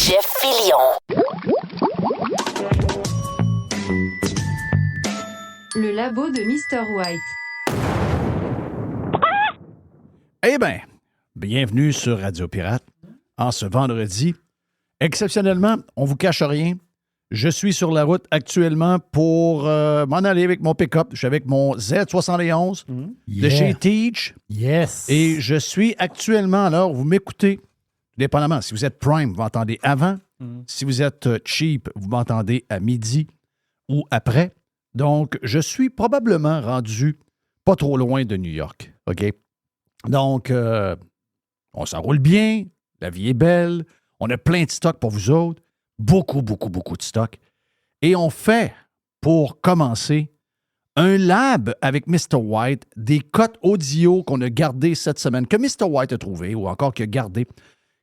Jeff Fillion. Le labo de Mr. White. Eh bien, bienvenue sur Radio Pirate en ce vendredi. Exceptionnellement, on vous cache rien. Je suis sur la route actuellement pour m'en aller avec mon pick-up. Je suis avec mon Z71 de chez Teach. Yes. Et je suis actuellement, alors, vous m'écoutez, dépendamment. Si vous êtes Prime, vous m'entendez avant. Si vous êtes Cheap, vous m'entendez à midi ou après. Donc, je suis probablement rendu pas trop loin de New York. OK? Donc, on s'enroule bien. La vie est belle. On a plein de stocks pour vous autres. Beaucoup de stocks. Et on fait, pour commencer, un lab avec Mr. White, des cotes audio qu'on a gardées cette semaine, que Mr. White a trouvé, ou encore qu'il a gardé,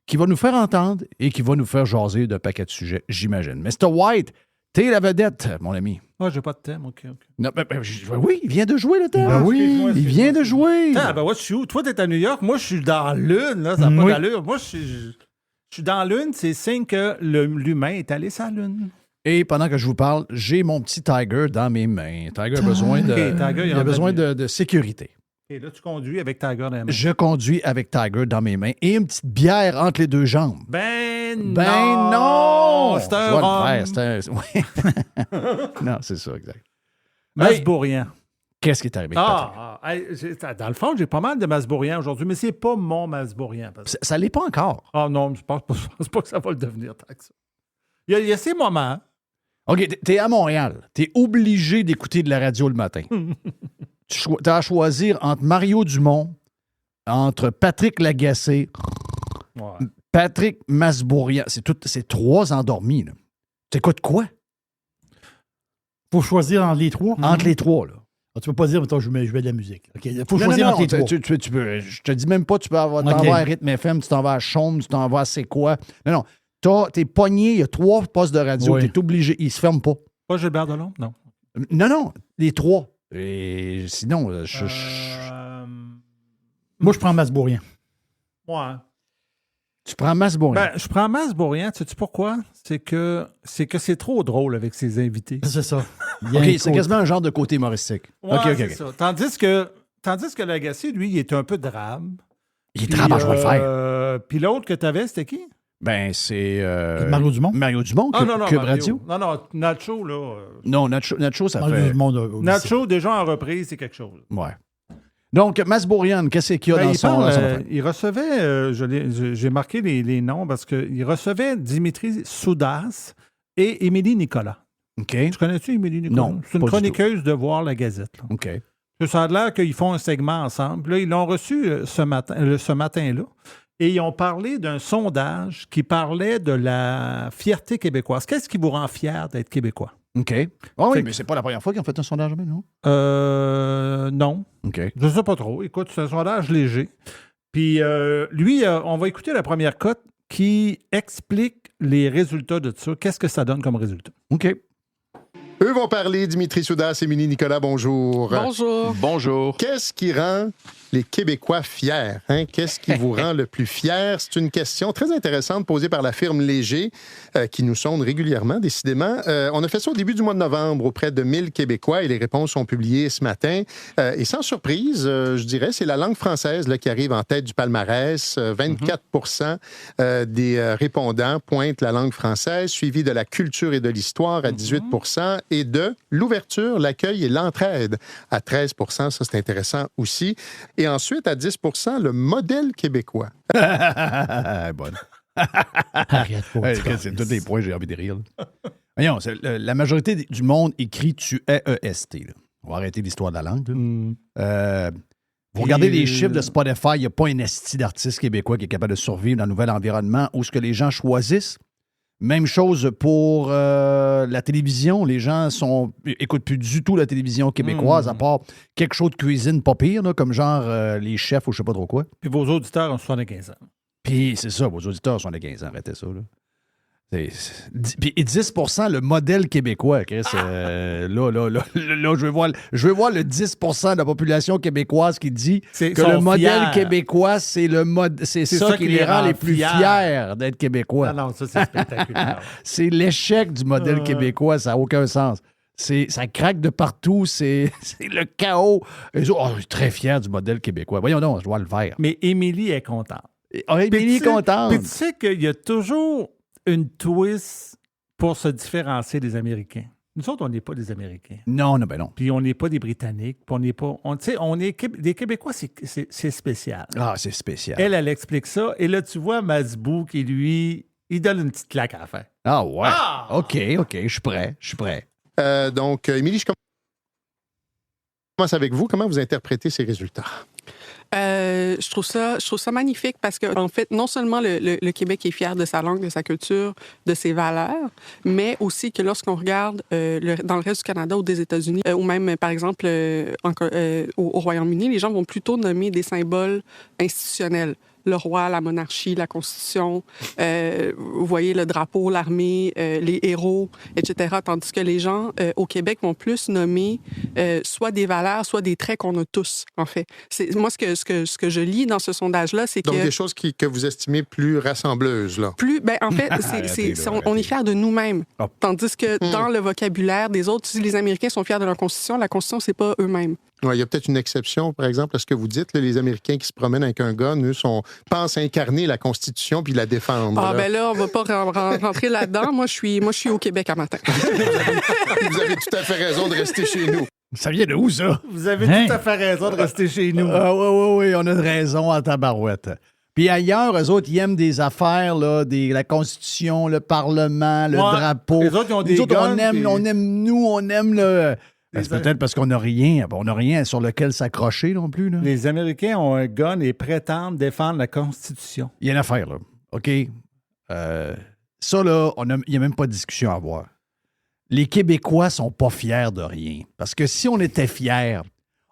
qui va nous faire entendre et qui va nous faire jaser d'un paquet de sujets, j'imagine. Mr. White, t'es la vedette, mon ami. Ah, j'ai pas de thème, OK. Non, oui, il vient de jouer le thème. Ben oui, il vient de jouer. Ah, ben ouais, je suis où? Toi, t'es à New York. Moi, je suis dans la Lune, là. Ça n'a pas d'allure. Moi, je suis dans la Lune. C'est signe que l'humain est allé sur la Lune. Et pendant que je vous parle, j'ai mon petit Tiger dans mes mains. Tiger a besoin Tiger, il a besoin de sécurité. Et là, tu conduis avec Tiger dans les mains. Je conduis avec Tiger dans mes mains et une petite bière entre les deux jambes. Ben non! C'est un rhum. Oui. Non, c'est ça, exact. Masbourian. Qu'est-ce qui est arrivé? Dans le fond, j'ai pas mal de Masbourian aujourd'hui, mais c'est pas mon Masbourian. Ça l'est pas encore. Ah non, je pense pas que ça va le devenir tant que ça. Il y a ces moments. OK, t'es à Montréal. T'es obligé d'écouter de la radio le matin. T'as à choisir entre Mario Dumont, entre Patrick Lagacé, Patrick Masbourian. C'est trois endormis, là. T'écoutes quoi? Faut choisir entre les trois. Entre les trois, là. Tu peux pas dire, mettons, je mets de la musique. OK. Faut Non, choisir non, entre les trois. tu peux, je te dis même pas, tu peux t'en vas à Rythme FM, tu t'en vas à Chaume, tu t'en vas à C'est quoi. Non. T'es pogné, il y a trois postes de radio, t'es obligé, ils se ferment pas. Pas Gilbert Delhomme? Non. Non, les trois. Et sinon, Moi, je prends Masbourian. Ouais. Tu prends Masbourian. Ben, je prends Masbourian, sais-tu pourquoi? C'est que c'est trop drôle avec ses invités. C'est ça. OK, c'est quasiment un genre de côté humoristique. Ouais, OK. c'est ça. Tandis que Lagacé, lui, il est un peu drabe. Il est drabe, je vais le faire. Puis l'autre que tu avais, c'était qui? Ben, c'est... Mario Dumont. Mario Dumont, Cube Radio. Non, Nacho, là... Non, Nacho, ça Mario fait... Dumont Nacho, déjà en reprise, c'est quelque chose. Ouais. Donc, Masbourian, qu'est-ce qu'il y a dans son... il recevait, j'ai marqué les noms parce qu'il recevait Dimitri Soudas et Émilie Nicolas. OK. Tu connais-tu Émilie Nicolas? Non, c'est une chroniqueuse de Voir la Gazette. Là. OK. Ça a l'air qu'ils font un segment ensemble. Là, ils l'ont reçu ce matin-là. Et ils ont parlé d'un sondage qui parlait de la fierté québécoise. Qu'est-ce qui vous rend fier d'être québécois? OK. Oh oui, mais c'est pas la première fois qu'ils ont fait un sondage, non? Non. OK. Je ne sais pas trop. Écoute, c'est un sondage léger. Puis lui, on va écouter la première cote qui explique les résultats de ça. Qu'est-ce que ça donne comme résultat? OK. Eux vont parler, Dimitri Soudas et Émilie Nicolas, bonjour. Bonjour. Qu'est-ce qui rend les Québécois fiers? Hein? Qu'est-ce qui vous rend le plus fier? C'est une question très intéressante posée par la firme Léger, qui nous sonde régulièrement, décidément. On a fait ça au début du mois de novembre auprès de 1000 Québécois et les réponses sont publiées ce matin. Et sans surprise, je dirais, c'est la langue française là, qui arrive en tête du palmarès. 24 des répondants pointent la langue française, suivi de la culture et de l'histoire à 18 et de l'ouverture, l'accueil et l'entraide à 13 ça, c'est intéressant aussi. Et ensuite, à 10 le modèle québécois. Bonne. Arrête pas. C'est tous les points, j'ai envie de rire. Voyons, la majorité du monde écrit tu EEST. Là. On va arrêter l'histoire de la langue. Vous regardez les chiffres de Spotify, il n'y a pas un esti d'artiste québécois qui est capable de survivre dans un nouvel environnement où ce que les gens choisissent. Même chose pour la télévision. Les gens écoutent plus du tout la télévision québécoise, à part quelque chose de cuisine pas pire, là, comme genre les chefs ou je sais pas trop quoi. Puis vos auditeurs ont 75 ans. Puis c'est ça, vos auditeurs sont de 15 ans, arrêtez ça. Là. Et 10 le modèle québécois, Chris. Là, je veux voir le 10 de la population québécoise qui dit que le modèle québécois, c'est ça qui les rend les plus fiers d'être québécois. Non, ça, c'est spectaculaire. C'est l'échec du modèle québécois, ça n'a aucun sens. Ça craque de partout, c'est le chaos. Je suis très fier du modèle québécois. Voyons donc, je dois le faire. Mais Émilie est contente. Émilie est contente. Puis tu sais qu'il y a toujours une twist pour se différencier des Américains. Nous autres, on n'est pas des Américains. Non, ben non. Puis on n'est pas des Britanniques. Puis on n'est pas... des Québécois, c'est spécial. Ah, c'est spécial. Elle explique ça. Et là, tu vois Masbou qui, lui, il donne une petite claque à la fin. Ah ouais. OK, je suis prêt. Donc, Émilie, je commence avec vous. Comment vous interprétez ces résultats? Je trouve ça magnifique parce que, en fait, non seulement le Québec est fier de sa langue, de sa culture, de ses valeurs, mais aussi que lorsqu'on regarde dans le reste du Canada ou des États-Unis, ou même, par exemple, au Royaume-Uni, les gens vont plutôt nommer des symboles institutionnels. Le roi, la monarchie, la Constitution, vous voyez le drapeau, l'armée, les héros, etc. Tandis que les gens au Québec vont plus nommer soit des valeurs, soit des traits qu'on a tous, en fait. Moi, ce que je lis dans ce sondage-là, c'est que... Donc, des choses que vous estimez plus rassembleuses, là. En fait, on est fiers de nous-mêmes. Tandis que dans le vocabulaire des autres, si les Américains sont fiers de leur Constitution, la Constitution, c'est pas eux-mêmes. Ouais, il y a peut-être une exception, par exemple, à ce que vous dites. Là, les Américains qui se promènent avec un gun, eux, pensent incarner la Constitution puis la défendre. Ah, ben là, on va pas rentrer là-dedans. Moi, je suis au Québec à matin. Vous avez tout à fait raison de rester chez nous. Ça vient de où, ça? Vous avez tout à fait raison de rester chez nous. Oui, on a de raison en tabarouette. Puis ailleurs, eux autres, ils aiment des affaires, là, la Constitution, le Parlement, le drapeau. Les autres, ils ont des guns, on aime le... C'est peut-être parce qu'on n'a rien sur lequel s'accrocher non plus. Là. Les Américains ont un gun et prétendent défendre la Constitution. Il y a une affaire, là. OK? Ça, là, il n'y a même pas de discussion à avoir. Les Québécois sont pas fiers de rien. Parce que si on était fiers,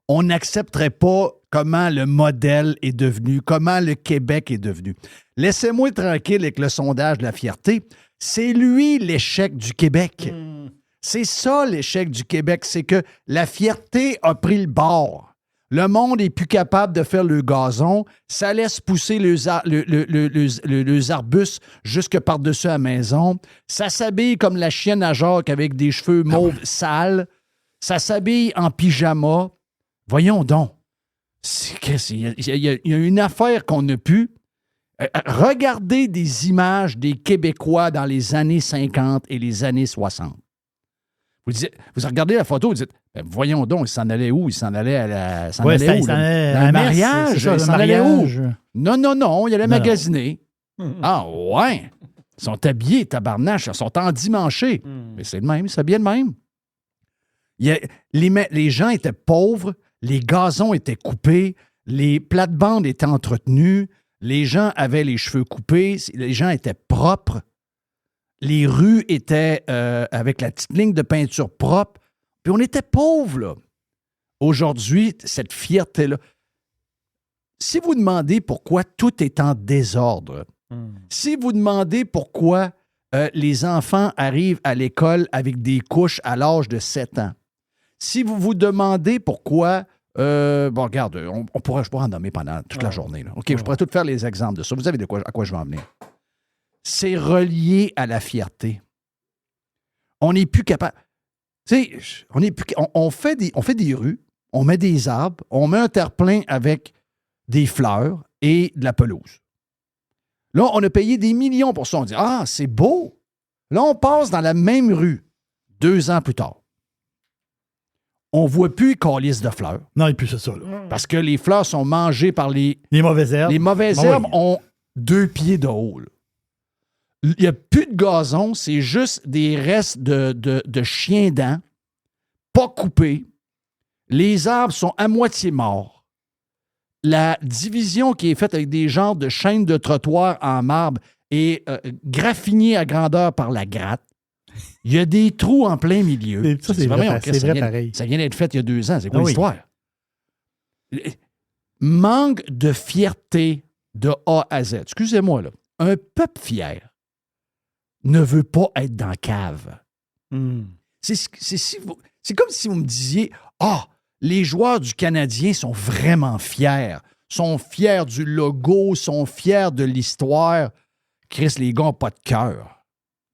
on n'accepterait pas comment le modèle est devenu, comment le Québec est devenu. Laissez-moi tranquille avec le sondage de la fierté. C'est lui l'échec du Québec. C'est ça l'échec du Québec, c'est que la fierté a pris le bord. Le monde est plus capable de faire le gazon, ça laisse pousser les arbustes jusque par-dessus la maison, ça s'habille comme la chienne à Jacques avec des cheveux mauves sales, ça s'habille en pyjama. Voyons donc. Il y a une affaire qu'on n'a pu. Regardez des images des Québécois dans les années 50 et les années 60. Vous regardez la photo, vous dites, voyons donc, il s'en allait où? Il s'en allait à dans un mariage? Il s'en allait où? Non, il allait magasiner. Ah ouais! Ils sont habillés, tabarnache, ils sont endimanchés. Mais c'est le même, c'est bien le même. Les gens étaient pauvres, les gazons étaient coupés, les plates-bandes étaient entretenues, les gens avaient les cheveux coupés, les gens étaient propres. Les rues étaient avec la petite ligne de peinture propre. Puis on était pauvres, là. Aujourd'hui, cette fierté-là. Si vous demandez pourquoi tout est en désordre, si vous demandez pourquoi les enfants arrivent à l'école avec des couches à l'âge de 7 ans, si vous vous demandez pourquoi... regarde, je pourrais en nommer pendant toute la journée. Là. OK, je pourrais tout faire les exemples de ça. Vous savez à quoi je vais en venir. C'est relié à la fierté. On n'est plus capable. Tu sais, on fait des rues, on met des arbres, on met un terre-plein avec des fleurs et de la pelouse. Là, on a payé des millions pour ça. On dit, c'est beau. Là, on passe dans la même rue 2 ans plus tard. On ne voit plus les calices de fleurs. Non, et puis c'est ça. Là. Parce que les fleurs sont mangées par les mauvaises herbes. Les mauvaises herbes ont 2 pieds de haut. Là. Il n'y a plus de gazon, c'est juste des restes de chiens-dents, pas coupés. Les arbres sont à moitié morts. La division qui est faite avec des genres de chaînes de trottoir en marbre est graffinée à grandeur par la gratte. Il y a des trous en plein milieu. Ça, c'est vrai pareil. Ça vient d'être fait il y a 2 ans. C'est quoi l'histoire? Manque de fierté de A à Z. Excusez-moi, là. Un peuple fier ne veut pas être dans la cave. Hmm. C'est comme si vous me disiez, les joueurs du Canadien sont vraiment fiers, sont fiers du logo, sont fiers de l'histoire. Chris, les gars n'ont pas de cœur.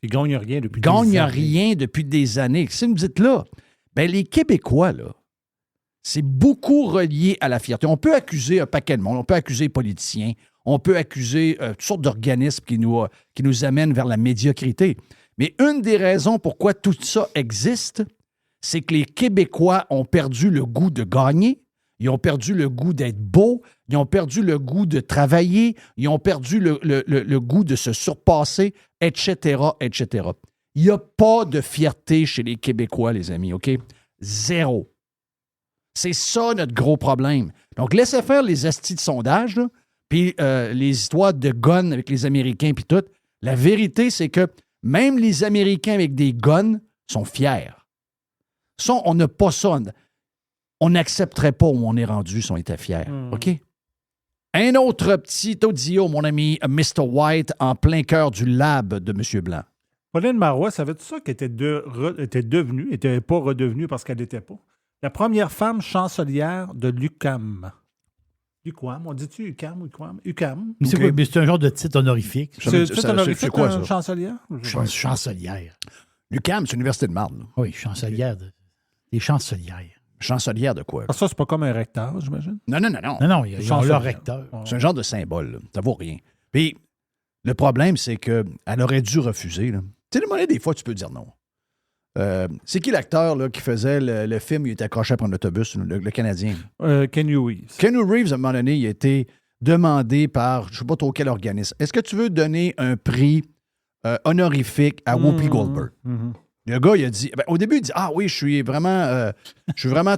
Ils gagnent rien depuis Ils gagnent des années. rien depuis des années. Si vous me dites là, ben les Québécois, là, c'est beaucoup relié à la fierté. On peut accuser un paquet de monde, on peut accuser les politiciens, on peut accuser toutes sortes d'organismes qui nous amènent vers la médiocrité. Mais une des raisons pourquoi tout ça existe, c'est que les Québécois ont perdu le goût de gagner, ils ont perdu le goût d'être beaux, ils ont perdu le goût de travailler, ils ont perdu le goût de se surpasser, etc., etc. Il n'y a pas de fierté chez les Québécois, les amis, OK? Zéro. C'est ça notre gros problème. Donc, laissez faire les astis de sondage, là, puis les histoires de guns avec les Américains, puis tout. La vérité, c'est que même les Américains avec des guns sont fiers. Ça, on n'a pas ça. On n'accepterait pas où on est rendu si on était fiers. OK? Un autre petit audio, mon ami Mr. White, en plein cœur du lab de M. Blanc. Pauline Marois, ça veut dire ça qu'elle était devenue, n'était pas redevenue parce qu'elle n'était pas, la première femme chancelière de l'UQAM. UQAM, on dit-tu UQAM ou UQAM? UQAM. Mais c'est quoi? Mais c'est un genre de titre honorifique. C'est honorifique, c'est quoi, ça? chancelière? Chancelière. L'UQAM, c'est l'université de Marne. Oui, chancelière. Des chancelières. Chancelière de quoi? Ah, ça, c'est pas comme un recteur, j'imagine? Non. Non, ils ont leur recteur. C'est un genre de symbole. Là. Ça vaut rien. Puis, le problème, c'est qu'elle aurait dû refuser. Là. Tu sais, des fois, tu peux dire non. C'est qui l'acteur là, qui faisait le film où il était accroché après un autobus, le Canadien? Kenny Reeves. Kenny Reeves, à un moment donné, il a été demandé par, je ne sais pas trop quel organisme, est-ce que tu veux donner un prix honorifique à Whoopi Goldberg? Le gars, il a dit, au début, il dit, oui, je suis vraiment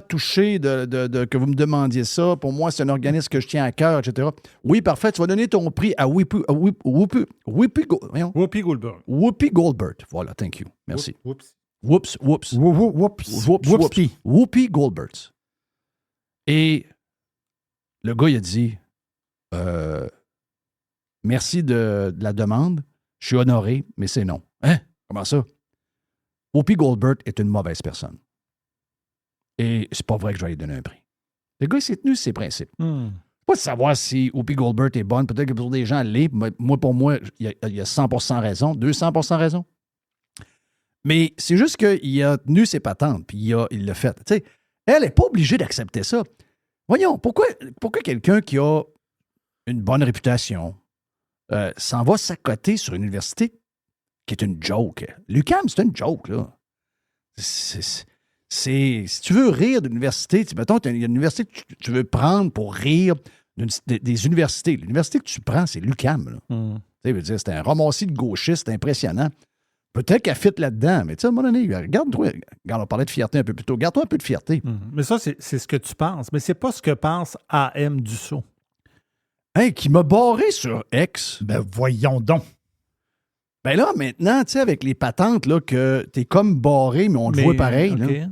touché de que vous me demandiez ça. Pour moi, c'est un organisme que je tiens à cœur, etc. Oui, parfait, tu vas donner ton prix à Whoopi Goldberg. Whoopi Goldberg. Voilà, thank you. Merci. Oups. Whoopi Goldberg. Et le gars, il a dit, merci de la demande, je suis honoré, mais c'est non. Hein? Comment ça? Whoopi Goldberg est une mauvaise personne. Et c'est pas vrai que je vais lui donner un prix. Le gars, il s'est tenu ses principes. Pas de savoir si Whoopi Goldberg est bonne. Peut-être que pour des gens, elle l'est. Pour moi, il y a 100% raison, 200% raison. Mais c'est juste qu'il a tenu ses patentes, puis il l'a fait. Tu sais, elle n'est pas obligée d'accepter ça. Voyons, pourquoi quelqu'un qui a une bonne réputation s'en va s'accoter sur une université qui est une joke? L'UQAM, c'est une joke, là. Si tu veux rire d'une université, mettons, il y a une université que tu veux prendre pour rire des universités. L'université que tu prends, c'est l'UQAM. Tu sais, c'est un ramassis de gauchistes impressionnant. Peut-être qu'elle fit là-dedans, mais tu sais, à un moment donné, regarde-toi. Regarde, on parlait de fierté un peu plus tôt. Garde-toi un peu de fierté. Mais ça, c'est ce que tu penses. Mais c'est pas ce que pense A.M. Dussault. Hey, qui m'a barré sur X. Ben, voyons donc. Ben là, maintenant, tu sais, avec les patentes, là, que t'es comme barré, mais on te voit pareil. Okay. Là.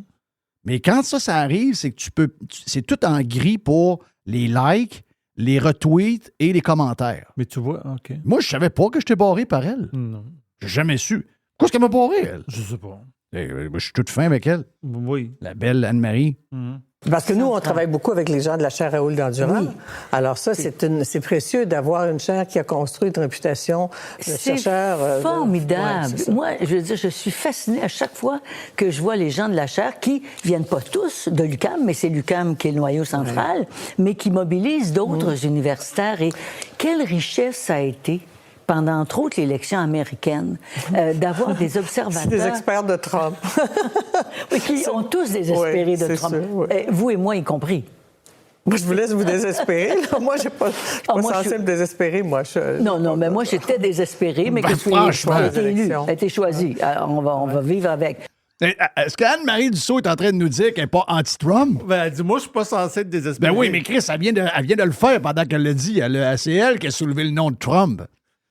Mais quand ça arrive, c'est que c'est tout en gris pour les likes, les retweets et les commentaires. Mais tu vois, OK. Moi, je savais pas que j'étais barré par elle. Non. J'ai jamais su. Pourquoi est-ce qu'elle m'a barré, elle? Je sais pas. Moi, je suis toute fin avec elle. Oui. La belle Anne-Marie. Parce que nous, on travaille beaucoup avec les gens de la chaire Raoul Dandurand. Oui. Alors ça, c'est précieux d'avoir une chaire qui a construit une réputation de chercheur. C'est formidable. Ouais, c'est ça. Moi, je veux dire, je suis fascinée à chaque fois que je vois les gens de la chaire qui viennent pas tous de l'UQAM, mais c'est l'UQAM qui est le noyau central, mais qui mobilisent d'autres universitaires. Et quelle richesse ça a été pendant, entre autres, l'élection américaine, d'avoir des observateurs... C'est des experts de Trump. Oui, qui ont tous désespéré de Trump. Sûr, oui. Vous et moi y compris. Moi, je vous laisse vous désespérer. Là. Moi, je ne suis pas sensible désespéré, moi. Non, mais moi, j'étais désespérée, mais que tu aies été élu, été choisi. On va vivre avec. Est-ce qu'Anne-Marie Dussault est en train de nous dire qu'elle n'est pas anti-Trump? Ben, elle dit, moi, je suis pas censé être désespéré. Ben oui, mais Chris, elle vient de le faire pendant qu'elle le dit. C'est elle qui a soulevé le nom de Trump.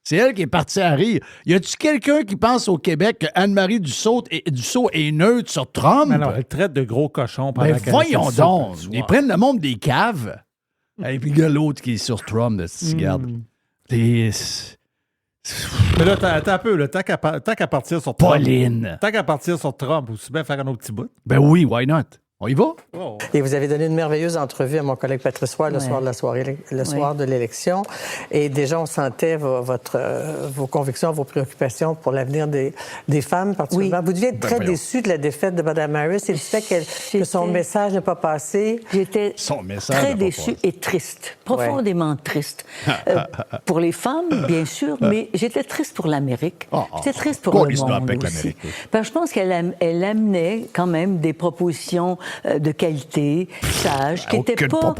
C'est elle qui est partie à rire. Y a-tu quelqu'un qui pense au Québec que Anne-Marie Dussault est neutre sur Trump? Mais non, elle traite de gros cochons pendant qu'elle voyons fait ça, donc. du Ils soir. prennent le monde des caves. Et puis il y a l'autre qui est sur Trump, de ce garde. Mais là, t'as un peu, là, tant qu'à partir sur Trump. Pauline. Tant qu'à partir sur Trump, aussi bien faire un autre petit bout. Ben oui, why not? On y va? Oh. Et vous avez donné une merveilleuse entrevue à mon collègue Patrice Roy le soir de la soirée, le soir de l'élection. Et déjà, on sentait vos convictions, vos préoccupations pour l'avenir des femmes, particulièrement. Oui. Vous deviez être très déçu de la défaite de Mme Harris et du fait que son message n'est pas passé. J'étais très déçue et triste, profondément triste. Pour les femmes, bien sûr, mais j'étais triste pour l'Amérique. J'étais triste pour le monde aussi. Parce que je pense qu'elle amenait quand même des propositions de qualité, sages, qui n'étaient pas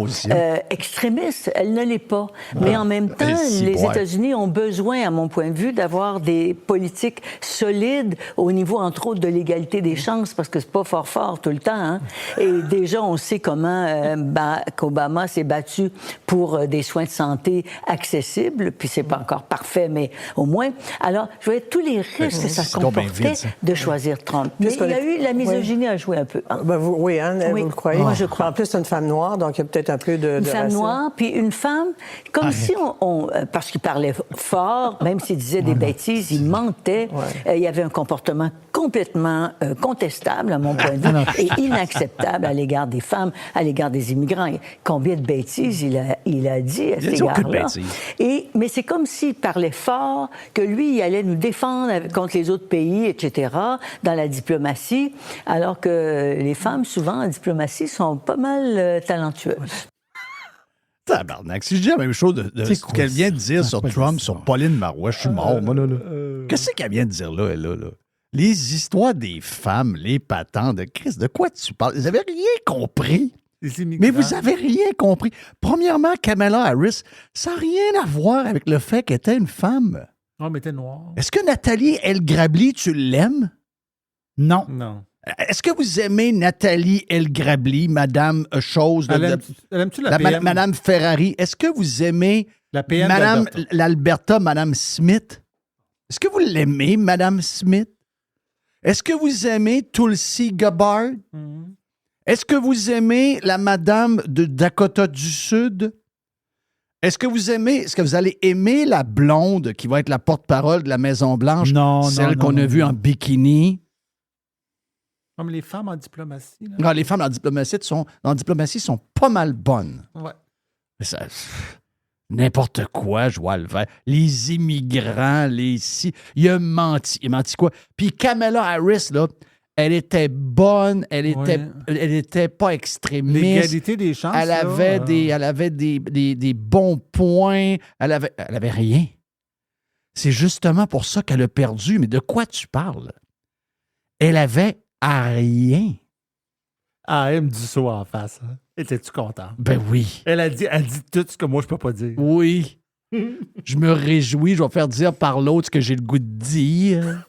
extrémistes. Elle ne l'est pas. Mais en même temps, les États-Unis ont besoin, à mon point de vue, d'avoir des politiques solides au niveau, entre autres, de l'égalité des chances, parce que c'est pas fort tout le temps. Hein? Et déjà, on sait comment qu'Obama s'est battu pour des soins de santé accessibles, puis c'est pas encore parfait, mais au moins. Alors, je voyais tous les risques que ça comportait de choisir Trump. Mais il y a eu, la misogynie a joué un peu. Hein? Oui, vous le croyez? Moi, je crois. En plus, c'est une femme noire, donc il y a peut-être un peu de Une femme racisme. noire, puis une femme, comme si parce qu'il parlait fort, même s'il disait des bêtises, il mentait. Il y avait un comportement complètement contestable, à mon point de vue, et inacceptable à l'égard des femmes, à l'égard des immigrants. Combien de bêtises il a dit à cet égard-là. Mais c'est comme s'il parlait fort, que lui, il allait nous défendre contre les autres pays, etc., dans la diplomatie, alors que les femmes, souvent, en diplomatie, sont pas mal talentueuses. Tabarnak, si je dis la même chose de ce qu'elle vient de dire sur Trump, sur Pauline Marois, je suis mort, moi, là. Qu'est-ce qu'elle vient de dire là, elle, là? Les histoires des femmes, les patentes de Christ, de quoi tu parles? Vous avez rien compris. Mais vous avez rien compris. Premièrement, Kamala Harris, ça n'a rien à voir avec le fait qu'elle était une femme. Non, mais t'es noire. Est-ce que Nathalie El-Grabli, tu l'aimes? Non. Non. Est-ce que vous aimez Nathalie El-Grabli, Madame Chose? Aimes-tu la PM? Madame Ferrari. Est-ce que vous aimez la PM Madame l'Alberta, Madame Smith? Est-ce que vous l'aimez, Madame Smith? Est-ce que vous aimez Tulsi Gabbard? Est-ce que vous aimez la Madame de Dakota du Sud? Est-ce que vous allez aimer la blonde qui va être la porte-parole de la Maison-Blanche? Non, celle qu'on a vue en bikini? Comme les femmes en diplomatie. Là. Non, les femmes en diplomatie sont pas mal bonnes. Ouais. Mais ça, n'importe quoi, je vois le vert. Les immigrants, il a menti. Il a menti quoi? Puis Kamala Harris, là, elle était bonne, elle était pas extrémiste. L'égalité des chances. Elle avait des bons points. Elle avait rien. C'est justement pour ça qu'elle a perdu. Mais de quoi tu parles? Elle avait rien. Ah, elle me dit ça en face. Hein. Étais-tu content? Ben oui. Elle dit tout ce que moi, je peux pas dire. Oui. Je me réjouis. Je vais faire dire par l'autre ce que j'ai le goût de dire.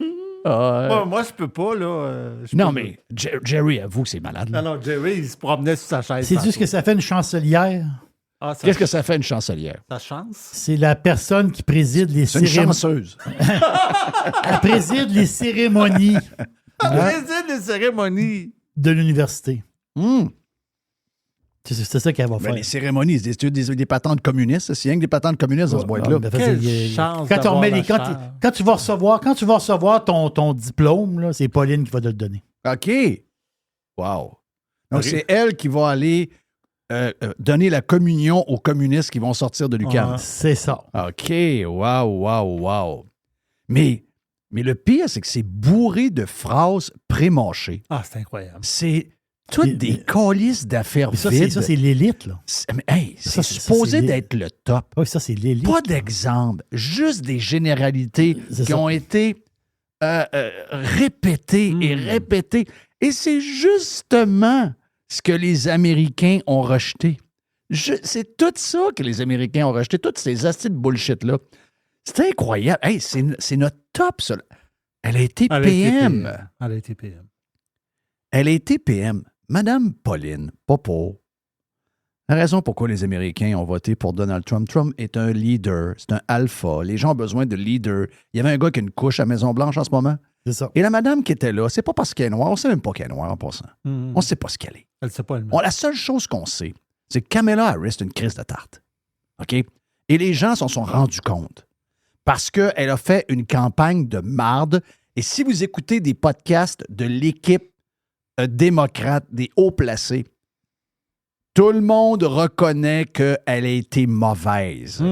Moi, je peux pas, là. Mais Jerry, avoue que c'est malade. Là. Non, Jerry, il se promenait sur sa chaise. C'est juste que ça fait une chancelière. Qu'est-ce que ça fait, une chancelière? Sa chance? C'est la personne qui préside les cérémonies. C'est une chanceuse. Elle préside les cérémonies. Préside les cérémonies. De l'université. C'est ça qu'elle va faire. Les cérémonies, c'est des patentes communistes. C'est rien que des patentes communistes dans ce boîte-là. Quelle chance quand tu vas recevoir ton diplôme, là, c'est Pauline qui va te le donner. OK. Wow. Donc, c'est elle qui va aller donner la communion aux communistes qui vont sortir de l'UQAM. C'est ça. OK. Wow. Mais le pire, c'est que c'est bourré de phrases pré-mâchées. Ah, c'est incroyable. C'est toutes des calices d'affaires vides. Ça, c'est l'élite, là. C'est supposé d'être le top. Oui, ça, c'est l'élite. Pas d'exemple, juste des généralités qui ont été répétées et répétées. Et c'est justement ce que les Américains ont rejeté. C'est tout ça que les Américains ont rejeté, toutes ces astuces de bullshit-là. C'est incroyable. Hey, c'est notre top, ça. Elle a été PM. Elle a été PM. Madame Pauline, Popo. La raison pourquoi les Américains ont voté pour Donald Trump. Trump est un leader, c'est un alpha. Les gens ont besoin de leaders. Il y avait un gars qui a une couche à Maison-Blanche en ce moment. C'est ça. Et la madame qui était là, c'est pas parce qu'elle est noire. On sait même pas qu'elle est noire en passant. On sait pas ce qu'elle est. Elle sait pas elle-même. La seule chose qu'on sait, c'est que Kamala Harris est une crise de tarte. OK? Et les gens s'en sont rendus compte. parce qu'elle a fait une campagne de marde. Et si vous écoutez des podcasts de l'équipe démocrate, des hauts placés, tout le monde reconnaît qu'elle a été mauvaise.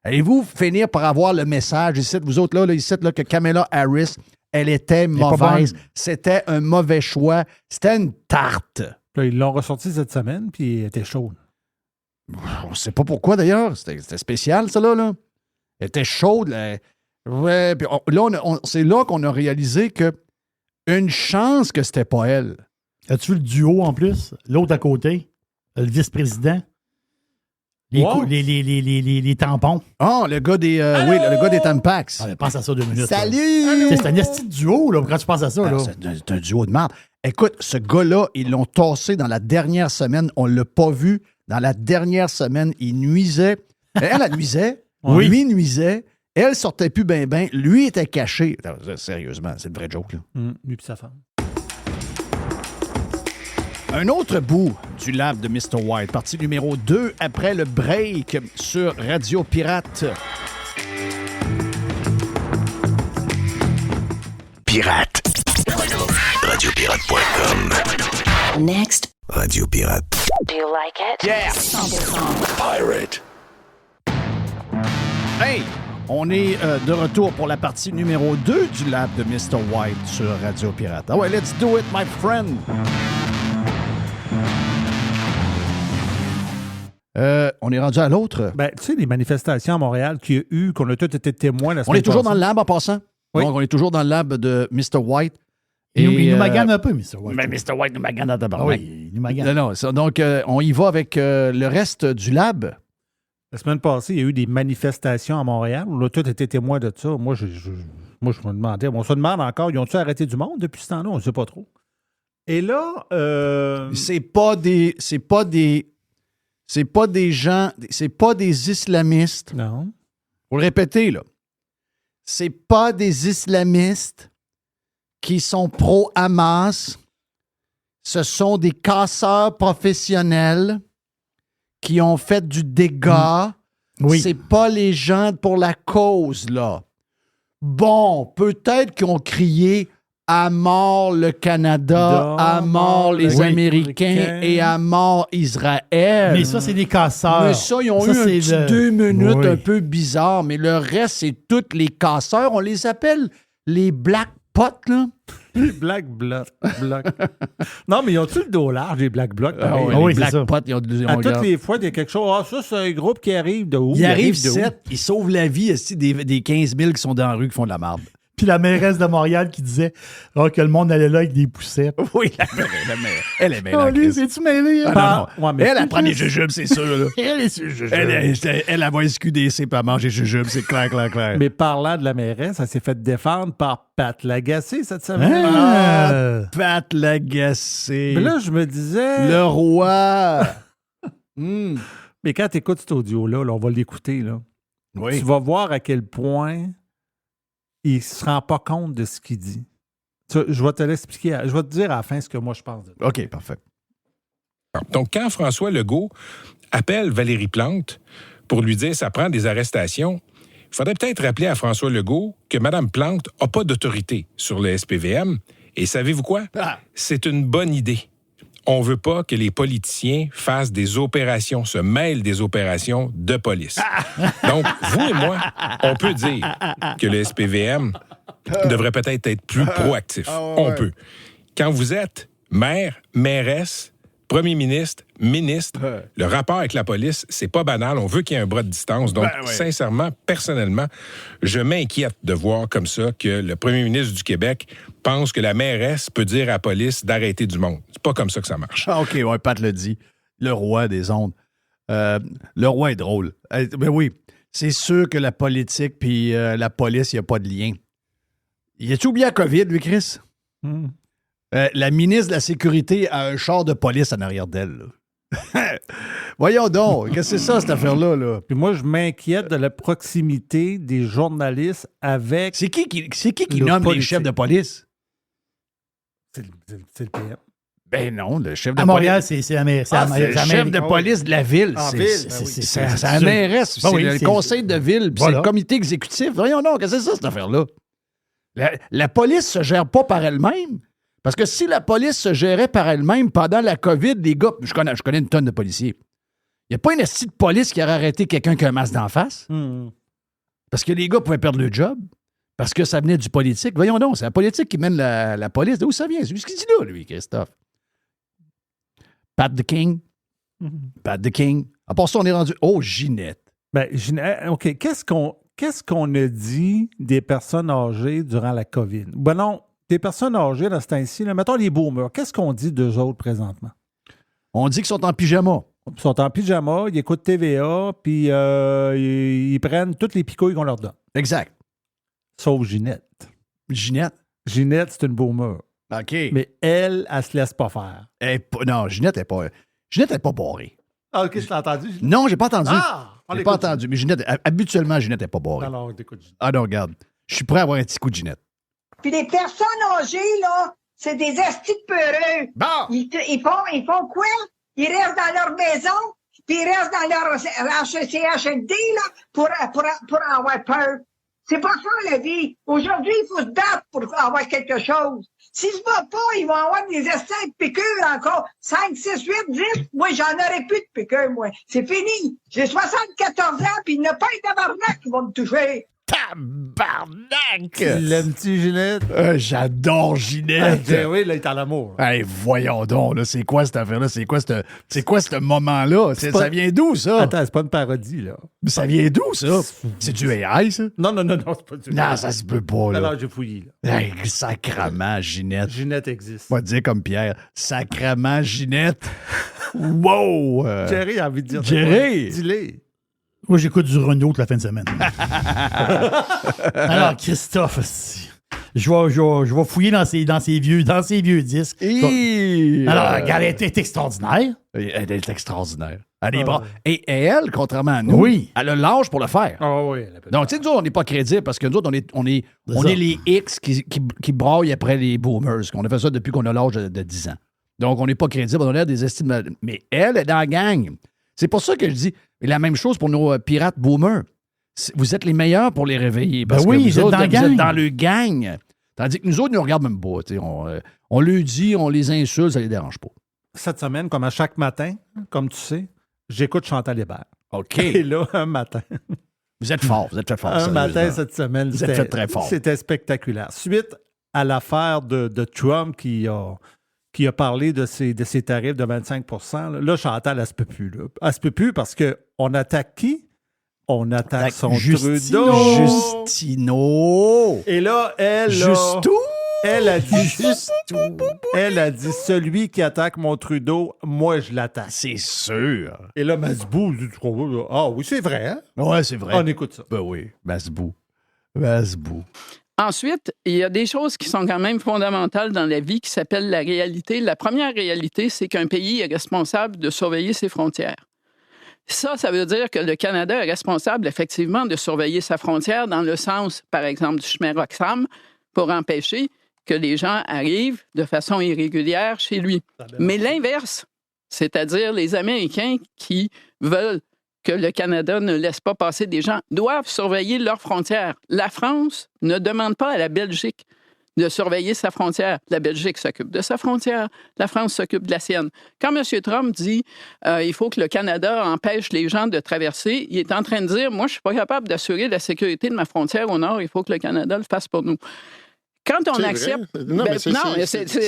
Allez-vous finir par avoir le message ici, vous autres là, ici, là, que Kamala Harris, elle était mauvaise. C'était un mauvais choix. C'était une tarte. Là, ils l'ont ressorti cette semaine, puis elle était chaude. On ne sait pas pourquoi, d'ailleurs. C'était spécial, ça, là. Elle était chaude. Là. Ouais, puis c'est là qu'on a réalisé que une chance que c'était pas elle. As-tu vu le duo, en plus? L'autre à côté, le vice-président. Les tampons. Ah, le gars des... oui, le gars des Tampax. Ah, pense à ça 2 minutes. Salut! C'est un esti de duo, là, quand tu penses à ça. Là. C'est un duo de merde. Écoute, ce gars-là, ils l'ont tassé dans la dernière semaine. On ne l'a pas vu. Dans la dernière semaine, il nuisait. Elle nuisait. Oui. Lui nuisait. Elle sortait plus ben. Lui était caché. Sérieusement, c'est une vraie joke, là. Lui puis sa femme. Un autre bout du lab de Mr. White, partie numéro 2 après le break sur Radio Pirate. Pirate. Radiopirate.com. Next. Radio Pirate. Do you like it? Yeah! 100%. Pirate. Hey! On est de retour pour la partie numéro 2 du lab de Mr. White sur Radio Pirate. Ah ouais, let's do it, my friend! On est rendu à l'autre. Ben, tu sais, les manifestations à Montréal qu'il y a eu, qu'on a tous été témoins la semaine On est toujours passée. dans le lab en passant. Oui. Donc, on est toujours dans le lab de Mr. White. Il nous magane un peu, Mr. White. Mais Mr. White nous magane à Ah oui, il nous magane. Non, donc, on y va avec le reste du lab. La semaine passée, il y a eu des manifestations à Montréal. On a tous été témoins de ça. Moi, je me demandais. On se demande encore, ils ont-ils arrêté du monde depuis ce temps-là? On ne sait pas trop. Et là... C'est pas des gens, c'est pas des islamistes. Non. Faut le répéter, là. C'est pas des islamistes qui sont pro-Hamas. Ce sont des casseurs professionnels qui ont fait du dégât. Oui. C'est pas les gens pour la cause, là. Bon, peut-être qu'ils ont crié « À mort le Canada, à mort les Américains et à mort Israël ». Mais ça, c'est des casseurs. Mais ça, ils ont eu un petit 2 minutes un peu bizarre, mais le reste, c'est tous les casseurs. On les appelle les Black Pots, là. Les Black Blocs. Non, mais ils ont-tu le dos large, les Black Blocs? Les Black Pots, ils ont... À toutes les fois, il y a quelque chose. Ah, ça, c'est un groupe qui arrive de où? Ils arrivent 7, ils sauvent la vie aussi des 15 000 qui sont dans la rue qui font de la marde. Puis la mairesse de Montréal qui disait que le monde allait là avec des poussettes. Oui, la mairesse. Elle est mêlée. Oh, lui, c'est-tu mêlé? Ah, non. Ouais, mais elle prend des jujubes, c'est sûr. Là. Elle est sur jujube. Elle va SQDC pour manger jujubes, c'est clair. Mais parlant de la mairesse, elle s'est fait défendre par Pat Lagacé cette semaine. Pat Lagacé. Mais là, je me disais... Le roi. Mais quand tu écoutes cet audio-là, là, on va l'écouter, là. Oui. Tu vas voir à quel point il ne se rend pas compte de ce qu'il dit. Je vais te l'expliquer. Je vais te dire à la fin ce que moi je pense de ça. OK, parfait. Donc, quand François Legault appelle Valérie Plante pour lui dire « ça prend des arrestations », il faudrait peut-être rappeler à François Legault que Mme Plante n'a pas d'autorité sur le SPVM. Et savez-vous quoi? C'est une bonne idée. On ne veut pas que les politiciens fassent des opérations, se mêlent des opérations de police. Donc, vous et moi, on peut dire que le SPVM devrait peut-être être plus proactif. On peut. Quand vous êtes maire, mairesse, premier ministre, ministre, le rapport avec la police, c'est pas banal. On veut qu'il y ait un bras de distance. Donc, sincèrement, personnellement, je m'inquiète de voir comme ça que le premier ministre du Québec pense que la mairesse peut dire à la police d'arrêter du monde. C'est pas comme ça que ça marche. Ah, OK, ouais, Pat le dit. Le roi des ondes. Le roi est drôle. Ben oui, c'est sûr que la politique puis la police, il n'y a pas de lien. Il a-tu oublié la COVID, lui, Chris? La ministre de la Sécurité a un char de police en arrière d'elle. Voyons donc, qu'est-ce que c'est ça, cette affaire-là? Là? Puis moi, je m'inquiète de la proximité des journalistes avec... C'est qui nomme les chefs de police? C'est le PM. Ben non, le chef de À Montréal, police. c'est la maire. C'est le chef de police de la ville. En C'est ville, c'est- ben oui. c'est la mairesse. Ben C'est oui, le c'est- conseil de ville. Puis Voilà. c'est le comité exécutif. Voyons donc, qu'est-ce que c'est ça, cette affaire-là? La police se gère pas par elle-même. Parce que si la police se gérait par elle-même pendant la COVID, les gars, je connais une tonne de policiers. Il n'y a pas une astuce de police qui aurait arrêté quelqu'un qui a un masque d'en face. Parce que les gars pouvaient perdre le job. Parce que ça venait du politique. Voyons donc, c'est la politique qui mène la police. D'où ça vient? C'est ce qu'il dit là, lui, Christophe. Pat the King. Pat the King. À part ça, on est rendu. Oh, Ginette. Ben, OK. Qu'est-ce qu'on a dit des personnes âgées durant la COVID? Ben non, des personnes âgées dans ce temps-ci, là, mettons les boomers, qu'est-ce qu'on dit d'eux autres présentement? On dit qu'ils sont en pyjama. Ils sont en pyjama, ils écoutent TVA, puis ils prennent toutes les picouilles qu'on leur donne. Exact. Sauf Ginette. Ginette. Ginette, c'est une boomer. OK. Mais elle se laisse pas faire. Non, Ginette n'est pas barrée. Ah, OK, je t'ai entendu. Non, j'ai pas entendu. Ah! On J'ai pas écoute. entendu. Mais Ginette, habituellement, Ginette n'est pas barrée. Alors, écoute. Ah non, regarde. Je suis prêt à avoir un petit coup de Ginette. Puis les personnes âgées, là, c'est des estis de peureux. Bon! Ils font quoi? Ils restent dans leur maison, puis ils restent dans leur HCHD, là, pour avoir peur. C'est pas ça, la vie. Aujourd'hui, il faut se battre pour avoir quelque chose. S'ils se battent pas, ils vont avoir des essais de piqûres encore. 5, 6, 8, 10. Moi, j'en aurais plus de piqûres, moi. C'est fini. J'ai 74 ans, puis il n'y a pas un tabarnak qui va me toucher. Tabarnak! L'aimes-tu, Ginette? J'adore Ginette. Oui, là, il est en amour. Hey, voyons donc, là, c'est quoi cette affaire-là? C'est quoi ce moment-là? Ça vient d'où, ça? Attends, c'est pas une parodie, là. Mais ça vient d'où, ça? C'est du AI, ça? Non, c'est pas du Non, ça se peut pas, là. Alors, j'ai fouillé, là. Hey, sacrament, Ginette. Ginette existe. On va dire comme Pierre. Sacrament, Ginette. Wow! Jerry a envie de dire. Jerry! Dis-le. Moi, j'écoute du Renault toute la fin de semaine. Alors, Christophe, je vais fouiller dans ses vieux disques. Alors, regarde, elle est extraordinaire. Elle est extraordinaire. Elle est bonne. Et elle, contrairement à nous, elle a l'âge pour le faire. Ah oui. Donc, tu sais, nous autres, on n'est pas crédibles parce que nous autres, on est les X qui braillent après les boomers. On a fait ça depuis qu'on a l'âge de 10 ans. Donc, on n'est pas crédibles. On a l'air des estimes. Mais elle est dans la gang. C'est pour ça que je dis, mais la même chose pour nos pirates boomers. Vous êtes les meilleurs pour les réveiller. Parce que vous êtes dans le gang. Tandis que nous autres, ils nous regardent même pas. On leur dit, on les insulte, ça les dérange pas. Cette semaine, comme à chaque matin, comme tu sais, j'écoute Chantal Hébert. OK. Et là, un matin. Vous êtes fort, vous êtes fait fort. Un matin cette semaine. Vous êtes fait très fort. C'était spectaculaire. Suite à l'affaire de Trump qui a parlé de ses tarifs de 25 là, Chantal, elle se peut plus. Là. Elle se peut plus parce qu'on attaque qui? On attaque son Trudeau. Justino. Et là, elle a dit, celui qui attaque mon Trudeau, moi, je l'attaque. C'est sûr. Et là, Masbou, tu crois, ah oui, c'est vrai, hein? Ouais, c'est vrai. On écoute ça. Ben oui, Masbou. Ensuite, il y a des choses qui sont quand même fondamentales dans la vie qui s'appellent la réalité. La première réalité, c'est qu'un pays est responsable de surveiller ses frontières. Ça veut dire que le Canada est responsable, effectivement, de surveiller sa frontière dans le sens, par exemple, du chemin Roxham, pour empêcher que les gens arrivent de façon irrégulière chez lui. Mais l'inverse, c'est-à-dire les Américains qui veulent que le Canada ne laisse pas passer des gens, doivent surveiller leurs frontières. La France ne demande pas à la Belgique de surveiller sa frontière. La Belgique s'occupe de sa frontière, la France s'occupe de la sienne. Quand M. Trump dit il faut que le Canada empêche les gens de traverser, il est en train de dire moi, je ne suis pas capable d'assurer la sécurité de ma frontière au nord, il faut que le Canada le fasse pour nous. Quand on accepte...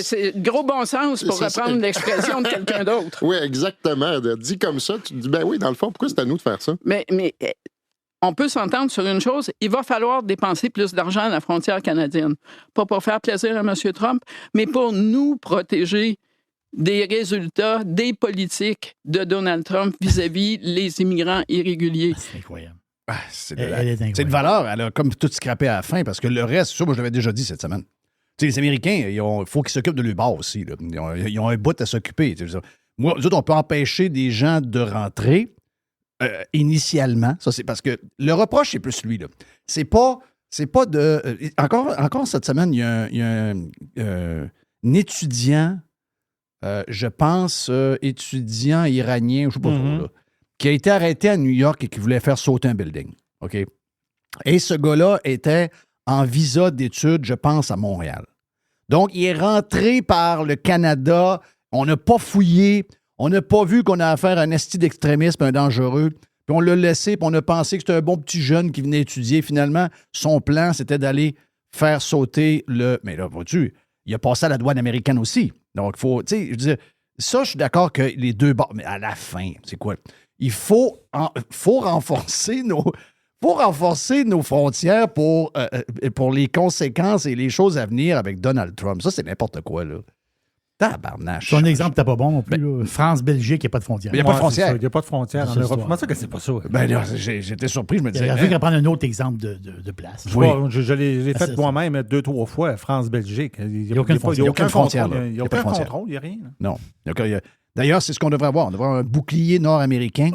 C'est gros bon sens pour reprendre l'expression de quelqu'un d'autre. Oui, exactement. Dit comme ça, tu te dis, ben oui, dans le fond, pourquoi c'est à nous de faire ça? Mais on peut s'entendre sur une chose, il va falloir dépenser plus d'argent à la frontière canadienne. Pas pour faire plaisir à M. Trump, mais pour nous protéger des résultats, des politiques de Donald Trump vis-à-vis les immigrants irréguliers. C'est incroyable. C'est une valeur, elle a comme tout scrappé à la fin, parce que le reste, ça, moi, je l'avais déjà dit cette semaine. Tu sais, les Américains, il faut qu'ils s'occupent de leur bas aussi. Là. Ils ont un bout à s'occuper. Moi, nous autres, on peut empêcher des gens de rentrer initialement. Ça, c'est parce que le reproche, c'est plus lui. Là. C'est pas de... Encore cette semaine, il y a un étudiant je pense, étudiant iranien, je ne sais pas trop, là, qui a été arrêté à New York et qui voulait faire sauter un building. OK? Et ce gars-là était en visa d'études, je pense, à Montréal. Donc, il est rentré par le Canada. On n'a pas fouillé. On n'a pas vu qu'on a affaire à un esti d'extrémisme, un dangereux. Puis on l'a laissé, puis on a pensé que c'était un bon petit jeune qui venait étudier. Finalement, son plan, c'était d'aller faire sauter le... Mais là, vois-tu, il a passé à la douane américaine aussi. Donc, il faut... Tu sais, je veux dire, ça, je suis d'accord que les deux bords... Mais à la fin, c'est quoi? Il faut renforcer nos frontières pour les conséquences et les choses à venir avec Donald Trump. Ça, c'est n'importe quoi, là. Tabarnache. Ton exemple n'était pas bon non plus. Là. France-Belgique, il n'y a pas de frontière. Il n'y a pas de frontière. Il n'y a pas de frontière en Europe. Comment ça que c'est pas ça? Ben là, j'étais surpris. Je me disais... Il aurait fallu prendre un autre exemple de place. Oui. Je l'ai fait moi-même 2-3 fois, France-Belgique. Il n'y a aucune frontière. Il n'y a aucun contrôle, il n'y a rien. Non. D'ailleurs, c'est ce qu'on devrait avoir. On devrait avoir un bouclier nord-américain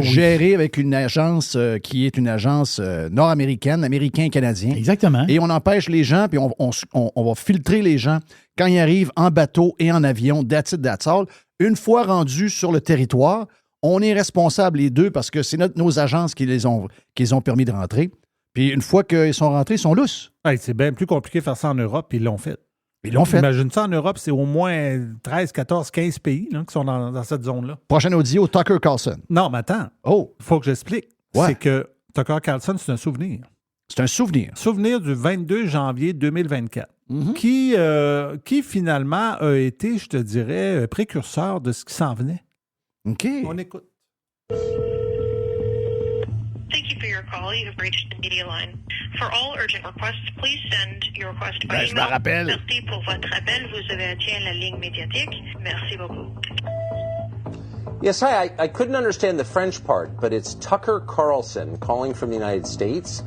géré avec une agence qui est une agence nord-américaine, américain-canadien. Exactement. Et on empêche les gens, puis on va filtrer les gens quand ils arrivent en bateau et en avion, that's it, that's all. Une fois rendus sur le territoire, on est responsables les deux parce que c'est nos agences qui les ont permis de rentrer. Puis une fois qu'ils sont rentrés, ils sont lousses. Hey, c'est bien plus compliqué de faire ça en Europe, puis ils l'ont fait. Ils l'ont fait. Imagine ça, en Europe, c'est au moins 13, 14, 15 pays là, qui sont dans cette zone-là. Prochain audio, Tucker Carlson. Non, mais attends. Oh. Il faut que j'explique. Ouais. C'est que Tucker Carlson, c'est un souvenir. C'est un souvenir. Souvenir du 22 janvier 2024, qui finalement a été, je te dirais, précurseur de ce qui s'en venait. OK. On écoute. Thank you for your call. You have reached the media line. For all urgent requests, please send your request by je me rappelle. Merci pour votre appel. Vous avez atteint la ligne médiatique. Merci beaucoup. Yes, hi. I couldn't understand the French part, but it's Tucker Carlson calling from the United States.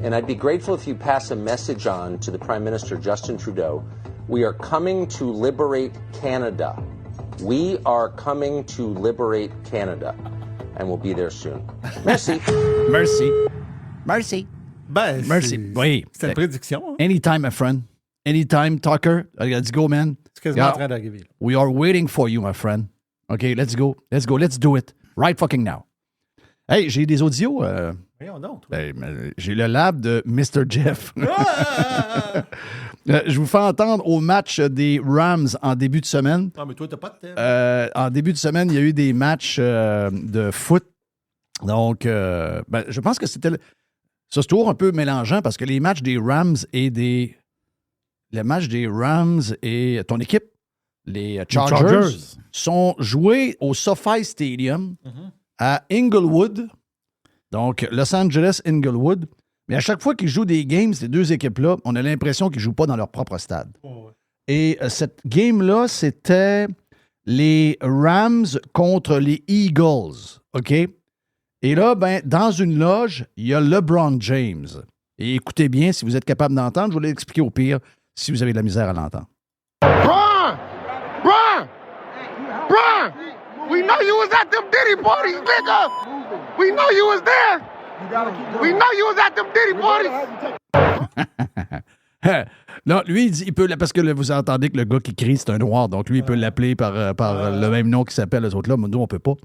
And I'd be grateful if you pass a message on to the Prime Minister, Justin Trudeau. We are coming to liberate Canada. We are coming to liberate Canada. And we'll be there soon. Merci. Merci. Merci. Ben, Merci. Oui. C'est une prédiction. Hein? Anytime, my friend. Anytime, Tucker. Let's go, man. C'est quasiment en train d'arriver. We are waiting for you, my friend. OK, let's go. Let's go. Let's do it. Right fucking now. Hey, j'ai des audios. Voyons donc. J'ai le lab de Mr. Jeff. Je vous fais entendre au match des Rams en début de semaine. Ah, mais toi, t'as pas de thème. En début de semaine, il y a eu des matchs de foot. Donc, je pense que c'était... Ça, c'est toujours un peu mélangeant parce que les matchs des Rams et ton équipe, les Chargers, sont joués au SoFi Stadium à Inglewood. Donc, Los Angeles, Inglewood. Mais à chaque fois qu'ils jouent des games, ces deux équipes-là, on a l'impression qu'ils ne jouent pas dans leur propre stade. Oh, ouais. Et cette game-là, c'était les Rams contre les Eagles. OK? Et là, dans une loge, il y a LeBron James. Et écoutez bien, si vous êtes capable d'entendre, je vais l'expliquer au pire si vous avez de la misère à l'entendre. Bron! We know you was at them Diddy parties, nigga! We know you was there! We know you was at them Diddy parties! Non, lui, il peut, parce que vous entendez que le gars qui crie, c'est un noir, donc lui, il peut l'appeler par le même nom qui s'appelle les autres-là, mais nous, on peut pas.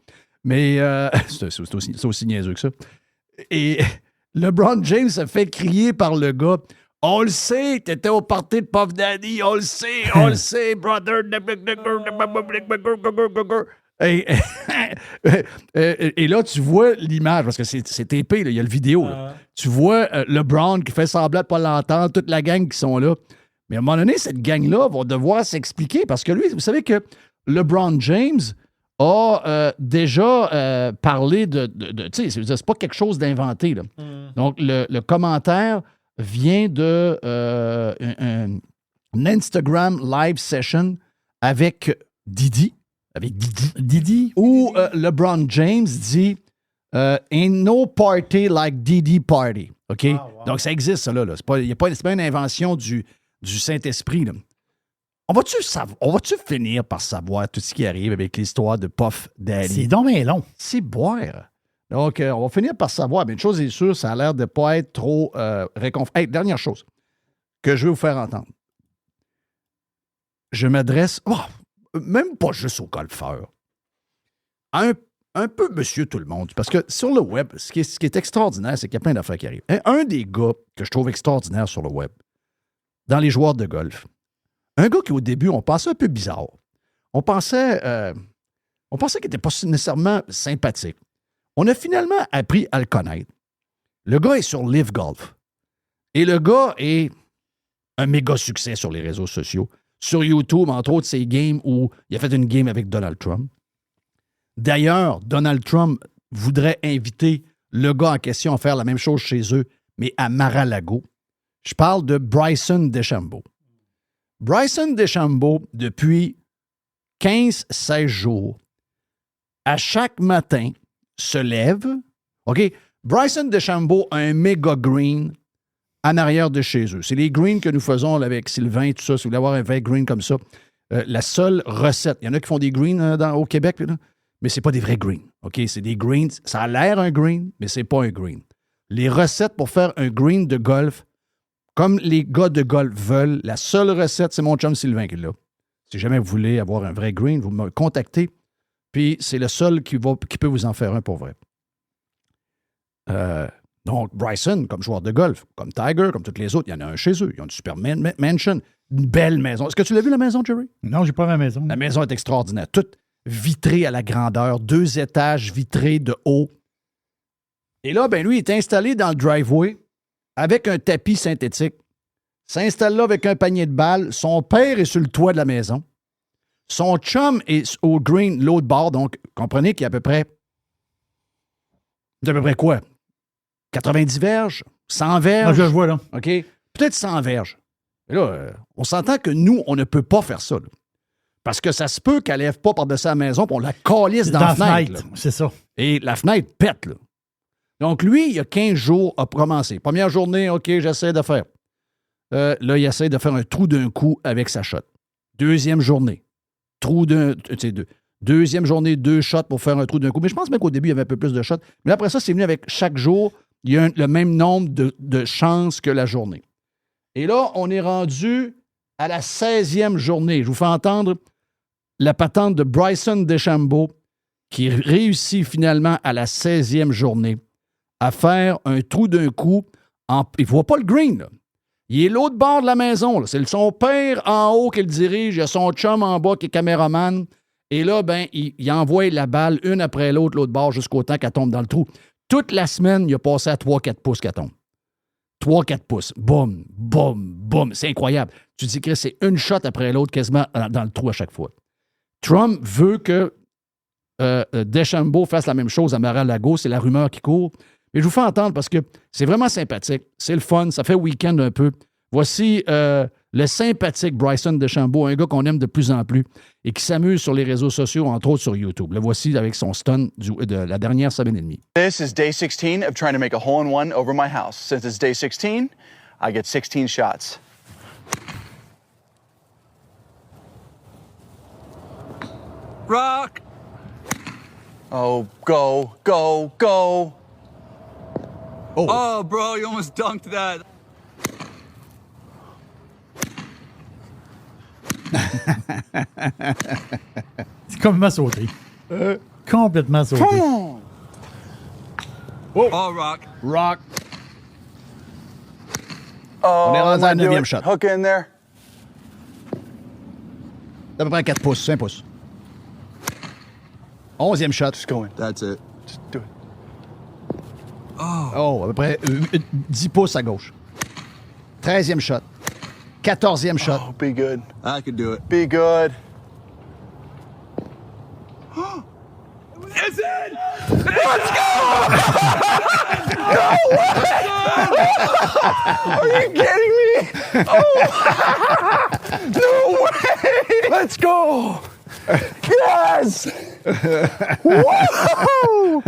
Mais c'est aussi niaiseux que ça. Et LeBron James se fait crier par le gars. On le sait, t'étais au party de Puff Daddy, on le sait, brother. Et là, tu vois l'image, parce que c'est épais, il y a le vidéo. Tu vois LeBron qui fait semblant de ne pas l'entendre, toute la gang qui sont là. Mais à un moment donné, cette gang-là va devoir s'expliquer, parce que lui, vous savez que LeBron James a déjà parlé de tu sais, c'est pas quelque chose d'inventé. Là. Donc, le commentaire vient de un Instagram live session avec Didi, où LeBron James dit Ain't no party like Didi party. OK? Wow. Donc, ça existe, ça, là. C'est pas une invention du Saint-Esprit, là. On va-tu finir par savoir tout ce qui arrive avec l'histoire de Puff Daddy? C'est donc bien long. C'est boire. Donc, on va finir par savoir. Mais une chose est sûre, ça a l'air de ne pas être trop réconfortant. Hey, dernière chose que je vais vous faire entendre. Je m'adresse... même pas juste aux golfeurs, un peu monsieur tout le monde. Parce que sur le web, ce qui est extraordinaire, c'est qu'il y a plein d'affaires qui arrivent. Un des gars que je trouve extraordinaire sur le web, dans les joueurs de golf, un gars qui, au début, on pensait un peu bizarre. On pensait qu'il n'était pas nécessairement sympathique. On a finalement appris à le connaître. Le gars est sur Live Golf. Et le gars est un méga succès sur les réseaux sociaux. Sur YouTube, entre autres, ses games où il a fait une game avec Donald Trump. D'ailleurs, Donald Trump voudrait inviter le gars en question à faire la même chose chez eux, mais à Mar-a-Lago. Je parle de Bryson DeChambeau. Bryson DeChambeau, depuis 15-16 jours, à chaque matin, se lève. OK? Bryson DeChambeau a un méga green en arrière de chez eux. C'est les greens que nous faisons avec Sylvain et tout ça. Si vous voulez avoir un vrai green comme ça, la seule recette, il y en a qui font des greens au Québec, là, mais ce n'est pas des vrais greens. OK? C'est des greens. Ça a l'air un green, mais ce n'est pas un green. Les recettes pour faire un green de golf, comme les gars de golf veulent, la seule recette, c'est mon chum Sylvain qui l'a. Si jamais vous voulez avoir un vrai green, vous me contactez. Puis c'est le seul qui peut vous en faire un pour vrai. Donc, Bryson, comme joueur de golf, comme Tiger, comme tous les autres, il y en a un chez eux. Ils ont une super mansion, une belle maison. Est-ce que tu l'as vu, la maison, Jerry? Non, j'ai pas ma maison. La maison est extraordinaire. Toute vitrée à la grandeur, 2 étages vitrés de haut. Et là, ben lui, il est installé dans le driveway avec un tapis synthétique. S'installe là avec un panier de balles. Son père est sur le toit de la maison. Son chum est au green, l'autre bord. Donc, comprenez qu'il y a à peu près... quoi? 90 verges? 100 verges? Ah, je le vois, là. OK? Peut-être 100 verges. Et là, on s'entend que nous, on ne peut pas faire ça. Là. Parce que ça se peut qu'elle lève pas par-dessus la maison, puis on la calisse dans la fenêtre. C'est ça. Et la fenêtre pète, là. Donc, lui, il y a 15 jours à commencer. Première journée, OK, j'essaie de faire. Là, il essaie de faire un trou d'un coup avec sa shot. Deuxième journée, Deuxième journée, 2 shots pour faire un trou d'un coup. Mais je pense même qu'au début, il y avait un peu plus de shots. Mais après ça, c'est venu avec chaque jour, il y a le même nombre de chances que la journée. Et là, on est rendu à la 16e journée. Je vous fais entendre la patente de Bryson DeChambeau qui réussit finalement à la 16e journée à faire un trou d'un coup. Il ne voit pas le green, là. Il est l'autre bord de la maison. Là. C'est son père en haut qui le dirige. Il y a son chum en bas qui est caméraman. Et là, ben, il envoie la balle une après l'autre bord jusqu'au temps qu'elle tombe dans le trou. Toute la semaine, il a passé à 3-4 pouces qu'elle tombe. 3-4 pouces. Boum, boum, boum. C'est incroyable. Tu dis que c'est une shot après l'autre quasiment dans le trou à chaque fois. Trump veut que DeChambeau fasse la même chose à Mar-a-Lago. C'est la rumeur qui court. Mais je vous fais entendre parce que c'est vraiment sympathique. C'est le fun. Ça fait week-end un peu. Voici le sympathique Bryson DeChambeau, un gars qu'on aime de plus en plus et qui s'amuse sur les réseaux sociaux, entre autres sur YouTube. Le voici avec son stun de la dernière semaine et demie. This is day 16 of trying to make a hole-in-one over my house. Since it's day 16, I get 16 shots. Rock! Oh, go, go, go! Oh, bro, you almost dunked that. C'est complètement sauté. Complètement sauté. Oh, rock. Rock. Oh, on est rendu à la 9e shot. Hook in there. D'à peu près 4 pouces, 5 pouces. 11e shot. Just go in. That's it. Just do it. Oh, à peu près 10 pouces à gauche. 13e shot. 14e shot. Oh, be good. I could do it. Be good. It's in! Let's go! No way! Are you kidding me? Oh! No way! Let's go! Yes! Whoa!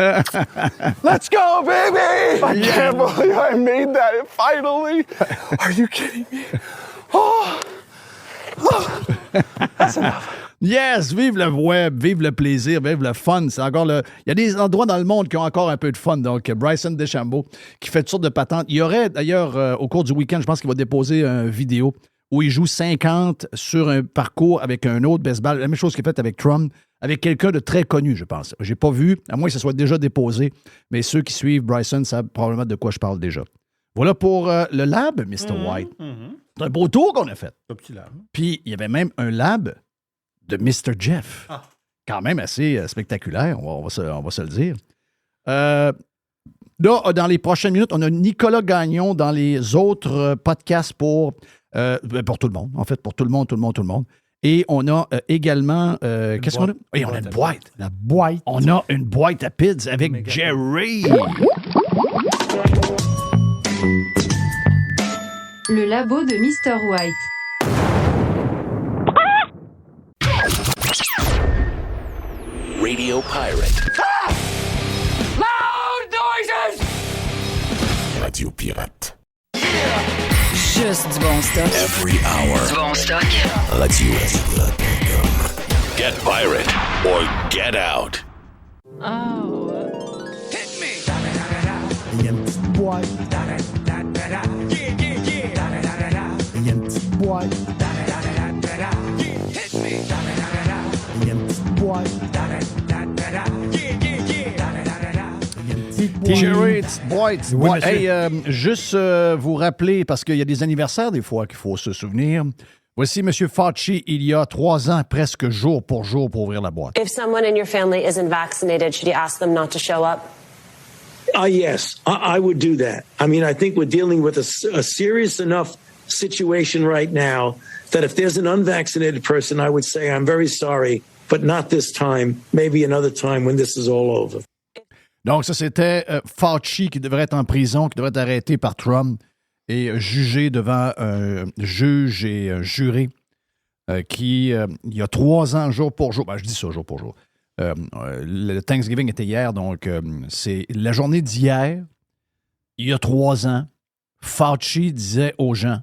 Let's go, baby! I can't believe I made that finally. Are you kidding me? Oh! That's enough. Yes! Vive le web, vive le plaisir, vive le fun. C'est encore il y a des endroits dans le monde qui ont encore un peu de fun. Donc, Bryson DeChambeau qui fait toutes sortes de patentes. Il y aurait d'ailleurs, au cours du week-end, je pense qu'il va déposer une vidéo où il joue 50 sur un parcours avec un autre baseball. La même chose qu'il a fait avec Trump, avec quelqu'un de très connu, je pense. Je n'ai pas vu, à moins que ce soit déjà déposé, mais ceux qui suivent Bryson savent probablement de quoi je parle déjà. Voilà pour le lab, Mr. White. C'est un beau tour qu'on a fait. Un petit lab. Puis, il y avait même un lab de Mr. Jeff. Ah. Quand même assez spectaculaire, on va se le dire. Là, dans les prochaines minutes, on a Nicolas Gagnon dans les autres podcasts pour tout le monde. En fait, pour tout le monde. Et on a également... qu'est-ce qu'on a? Oui, on a une boîte. La boîte. On a une boîte à pids avec Jerry. Le labo de Mr. White. Radio Pirate. Loud noises! Radio Pirate. Juste du bon stock. Every hour. Du bon stock. RadioPirate.com. Get pirate or get out. Oh. Il y a une petite boîte. Il y a une petite boîte. Il y a une petite boîte. Jerry, boîte. Oui, Ouais, hey, juste vous rappeler, parce qu'il y a des anniversaires des fois qu'il faut se souvenir. Voici M. Fauci, il y a 3 ans, presque jour pour ouvrir la boîte. If someone in your family isn't vaccinated, should you ask them not to show up? Yes, I would do that. I mean, I think we're dealing with a serious enough situation right now that if there's an unvaccinated person, I would say, I'm very sorry, but not this time, maybe another time when this is all over. Donc, ça, c'était Fauci qui devrait être en prison, qui devrait être arrêté par Trump et jugé devant un juge et un jury qui, il y a 3 ans, jour pour jour, je dis ça jour pour jour, le Thanksgiving était hier, donc c'est la journée d'hier, il y a 3 ans, Fauci disait aux gens,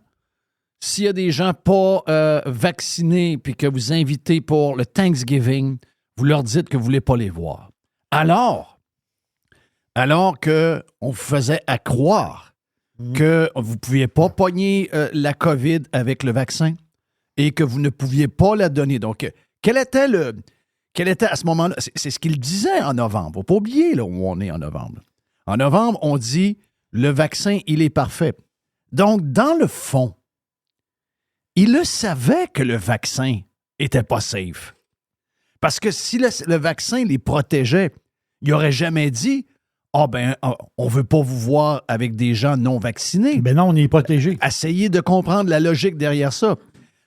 s'il y a des gens pas vaccinés puis que vous invitez pour le Thanksgiving, vous leur dites que vous ne voulez pas les voir. Alors qu'on vous faisait à croire que vous ne pouviez pas pogner la COVID avec le vaccin et que vous ne pouviez pas la donner. Donc, quel était à ce moment-là? C'est ce qu'il disait en novembre. Il ne faut pas oublier là, où on est en novembre. En novembre, on dit le vaccin, il est parfait. Donc, dans le fond, il le savait que le vaccin n'était pas safe. Parce que si le vaccin les protégeait, il n'aurait jamais dit on ne veut pas vous voir avec des gens non vaccinés. Ben non, on est protégé. Essayez de comprendre la logique derrière ça.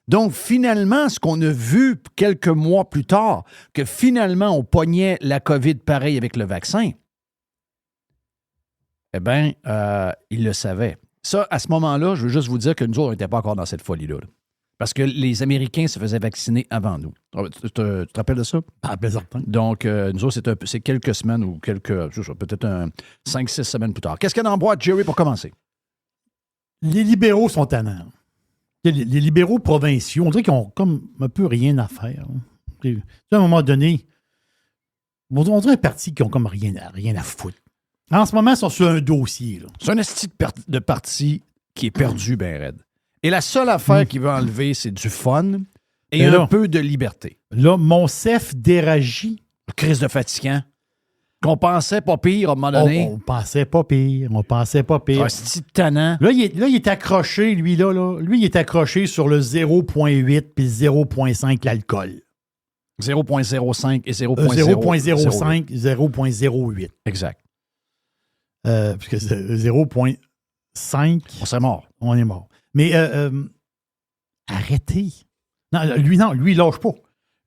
Donc, finalement, ce qu'on a vu quelques mois plus tard, que finalement, on pognait la COVID pareil avec le vaccin, eh bien, il le savait. Ça, à ce moment-là, je veux juste vous dire que nous autres, on n'était pas encore dans cette folie-là. Parce que les Américains se faisaient vacciner avant nous. Tu te rappelles de ça? Ah, bien certain. Donc, nous autres, c'est quelques semaines ou peut-être 5-6 semaines plus tard. Qu'est-ce qu'il y a dans la boîte, Jerry, pour commencer? Les libéraux sont tannants. Les libéraux provinciaux, on dirait qu'ils ont comme un peu rien à faire. À un moment donné, on dirait un parti qui ont comme rien à foutre. En ce moment, ils sont sur un dossier. Là. C'est un esti de parti qui est perdu, ben raide. Et la seule affaire qu'il veut enlever, c'est du fun et un peu de liberté. Là, Monsef Déragi. Crise de fatigant. Qu'on pensait pas pire à un moment donné. On pensait pas pire. C'est tannant. Là, il est accroché, lui, là. Lui, il est accroché sur le 0,8 puis 0,5 l'alcool. 0,05 et 0,05, 0,08. Exact. Puisque 0,5... On serait mort. On est mort. Mais arrêtez. Non, lui, il lâche pas.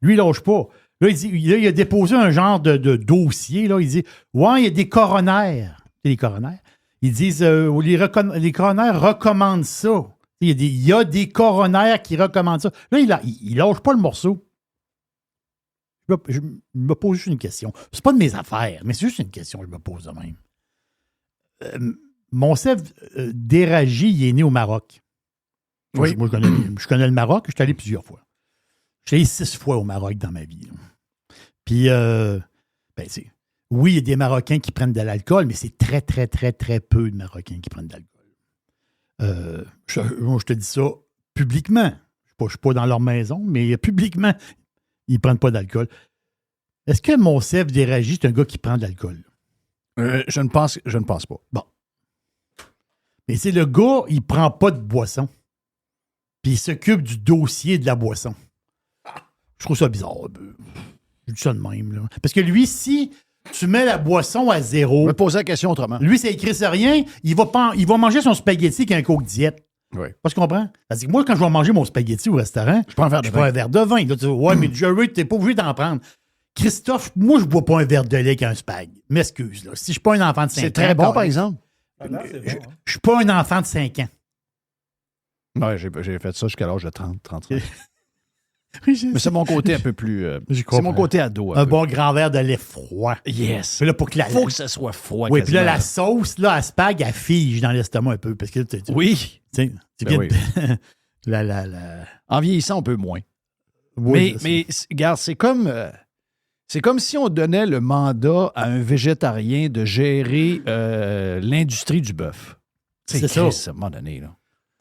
Là, il a déposé un genre de dossier. Là. Il dit, ouais, il y a des coronaires. Les coronaires. Ils disent, les coronaires recommandent ça. Il y a des coronaires qui recommandent ça. Là, il lâche pas le morceau. Je me pose juste une question. C'est pas de mes affaires, mais c'est juste une question que je me pose de même. Monsef Déragi, il est né au Maroc. Oui. Moi, je connais le Maroc. Je suis allé plusieurs fois. Je suis allé 6 fois au Maroc dans ma vie. Là. Puis, oui, il y a des Marocains qui prennent de l'alcool, mais c'est très, très, très, très peu de Marocains qui prennent de l'alcool. Je te dis ça publiquement, je ne suis pas dans leur maison, mais publiquement, ils ne prennent pas d'alcool. Est-ce que Monsef Déragi, c'est un gars qui prend de l'alcool? Je ne pense pas. Bon. Mais c'est le gars, il ne prend pas de boisson. Puis il s'occupe du dossier de la boisson. Je trouve ça bizarre. Je dis ça de même. Là. Parce que lui, si tu mets la boisson à zéro... Je vais te poser la question autrement. Lui, ça écrit ça rien. Il va manger son spaghetti avec un Coke diète. Oui. Parce que tu comprends? Parce que moi, quand je vais manger mon spaghetti au restaurant, je prends un verre de vin. Là, tu dis, ouais, mais Jerry, t'es pas obligé d'en prendre. Christophe, moi, je bois pas un verre de lait avec un spag. M'excuse, là. Si je suis pas un enfant de 5 ans... C'est très bon, par exemple. Je suis pas un enfant de 5 ans. Oui, j'ai fait ça jusqu'à l'âge de 30 ans. Mais c'est mon côté un peu plus... c'est mon côté ado. Un bon grand verre de lait froid. Yes. Puis là, pour que faut que ça soit froid. Oui, puis là, la sauce, là, à spag, elle fige dans l'estomac un peu. Parce que, oui. C'est bien. Oui. En vieillissant, on peut moins. Oui, mais regarde, c'est comme si on donnait le mandat à un végétarien de gérer l'industrie du bœuf. C'est ça. À un moment donné, là.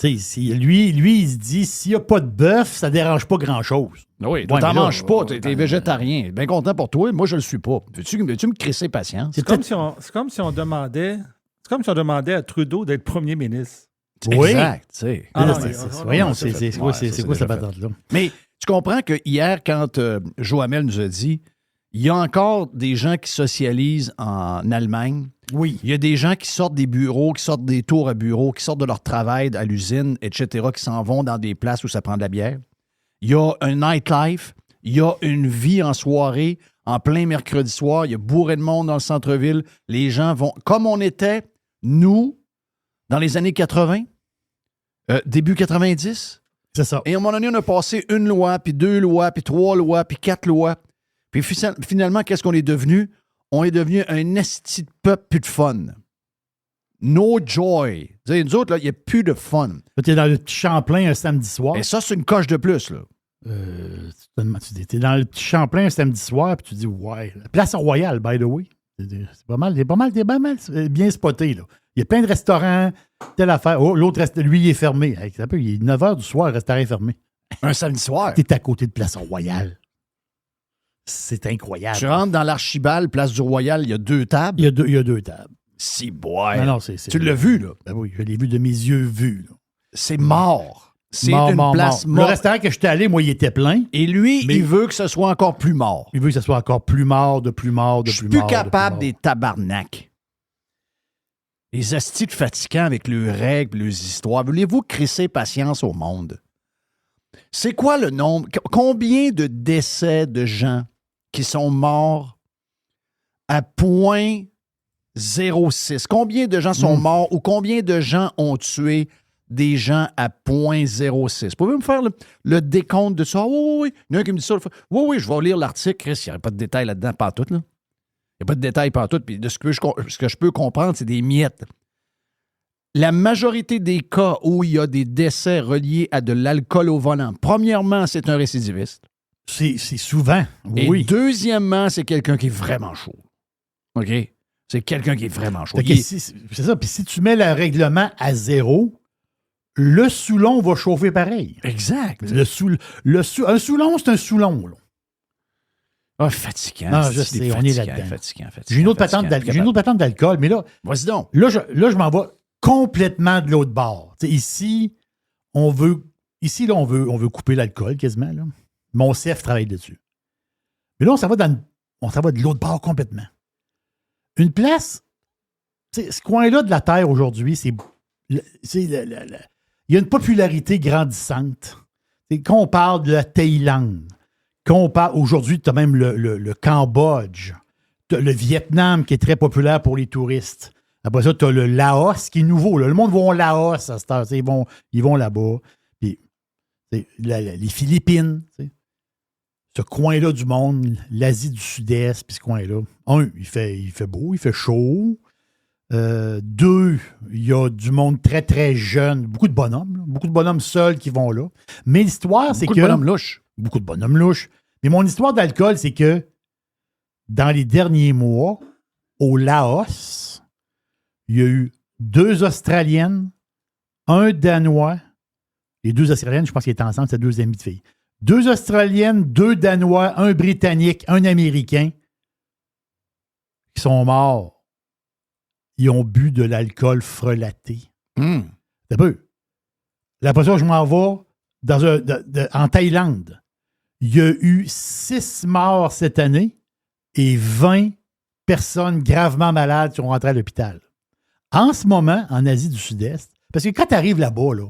Lui, il se dit, s'il n'y a pas de bœuf, ça ne dérange pas grand-chose. Oui, tu n'en manges pas, tu es végétarien. Bien content pour toi, moi je le suis pas. Veux-tu me crisser patience? C'est comme si on demandait à Trudeau d'être premier ministre. Oui. Exact, tu sais. Voyons, c'est quoi cette patente-là? Mais tu comprends que hier, quand Joe Hamel nous a dit, il y a encore des gens qui socialisent en Allemagne. Oui. Il y a des gens qui sortent des bureaux, qui sortent des tours à bureau, qui sortent de leur travail à l'usine, etc., qui s'en vont dans des places où ça prend de la bière. Il y a un nightlife. Il y a une vie en soirée, en plein mercredi soir. Il y a bourré de monde dans le centre-ville. Les gens vont... Comme on était, nous, dans les années 80, début 90. C'est ça. Et à un moment donné, on a passé une loi, puis 2 lois, puis 3 lois, puis 4 lois. Puis finalement, qu'est-ce qu'on est devenu? On est devenu un esti de peuple plus de fun. No joy. Nous autres, il n'y a plus de fun. Tu es dans le petit Champlain un samedi soir. Et ça, c'est une coche de plus, là. Tu es dans le petit Champlain un samedi soir, puis tu dis, ouais. Place Royale, by the way. C'est pas mal bien spoté, là. Il y a plein de restaurants, telle affaire. Oh, l'autre, lui, il est fermé. Il est 9 h du soir, le restaurant est fermé. Un samedi soir? Tu es à côté de Place Royale. C'est incroyable. Tu rentres dans l'Archibald, Place du Royal, il y a 2 tables. Il y a 2 tables. Si, boy. Non, tu l'as vu, là? Ben oui, je l'ai vu de mes yeux vus. Là. C'est mort. C'est une place mort. morte. Le restaurant que j'étais allé, moi, il était plein. Et lui, il veut que ce soit encore plus mort. Il veut que ce soit encore plus mort, de plus mort, de plus mort. Je suis plus capable des tabarnaks. Les astis de fatigants avec leurs règles, leurs histoires. Voulez-vous crisser patience au monde? C'est quoi le nombre? Combien de décès de gens qui sont morts à 0.06? Combien de gens sont morts ou combien de gens ont tué des gens à 0.06? Pouvez-vous me faire le décompte de ça? Oui. Il y en a un qui me dit ça. Oui, je vais lire l'article. Chris, il n'y a pas de détails là-dedans, pas tout, là. Il n'y a pas de détails pas tout. Puis de ce que je peux comprendre, c'est des miettes. La majorité des cas où il y a des décès reliés à de l'alcool au volant, premièrement, c'est un récidiviste. C'est souvent, oui. Et deuxièmement, c'est quelqu'un qui est vraiment chaud. OK? C'est quelqu'un qui est vraiment chaud. C'est ça. Puis si tu mets le règlement à 0, le Soulon va chauffer pareil. Exact. Un Soulon, c'est un Soulon. Là. Ah, fatigant. Non, je sais, on est là-dedans. Fatigant. J'ai une autre patente d'alcool, mais là, vas-y donc. Là, je m'en vais complètement de l'autre bord. T'sais, ici, on veut couper l'alcool quasiment. Là. Mon CF travaille dessus. Mais là, on s'en va de l'autre bord complètement. Une place, ce coin-là de la Terre aujourd'hui, il y a une popularité grandissante. Quand on parle de la Thaïlande, quand on parle aujourd'hui, tu as même le Cambodge, le Vietnam qui est très populaire pour les touristes. Après ça, tu as le Laos qui est nouveau. Là. Le monde va au Laos à cette heure. Ils vont là-bas. Puis, les Philippines, ce coin-là du monde, l'Asie du Sud-Est, puis ce coin-là. Il fait beau, il fait chaud. 2, il y a du monde très, très jeune. Beaucoup de bonhommes seuls qui vont là. Mais l'histoire, c'est que... Beaucoup de bonhommes louches. Beaucoup de bonhommes louches. Mais mon histoire d'alcool, c'est que dans les derniers mois, au Laos, il y a eu 2 Australiennes, un Danois, Les 2 Australiennes, je pense qu'ils étaient ensemble, c'est 2 amis de filles. 2 Australiennes, 2 Danois, 1 Britannique, 1 Américain qui sont morts. Ils ont bu de l'alcool frelaté. C'est peu. La prochaine fois, je m'en vais en Thaïlande. Il y a eu 6 morts cette année et 20 personnes gravement malades qui sont rentrées à l'hôpital. En ce moment, en Asie du Sud-Est, parce que quand tu arrives là-bas, là,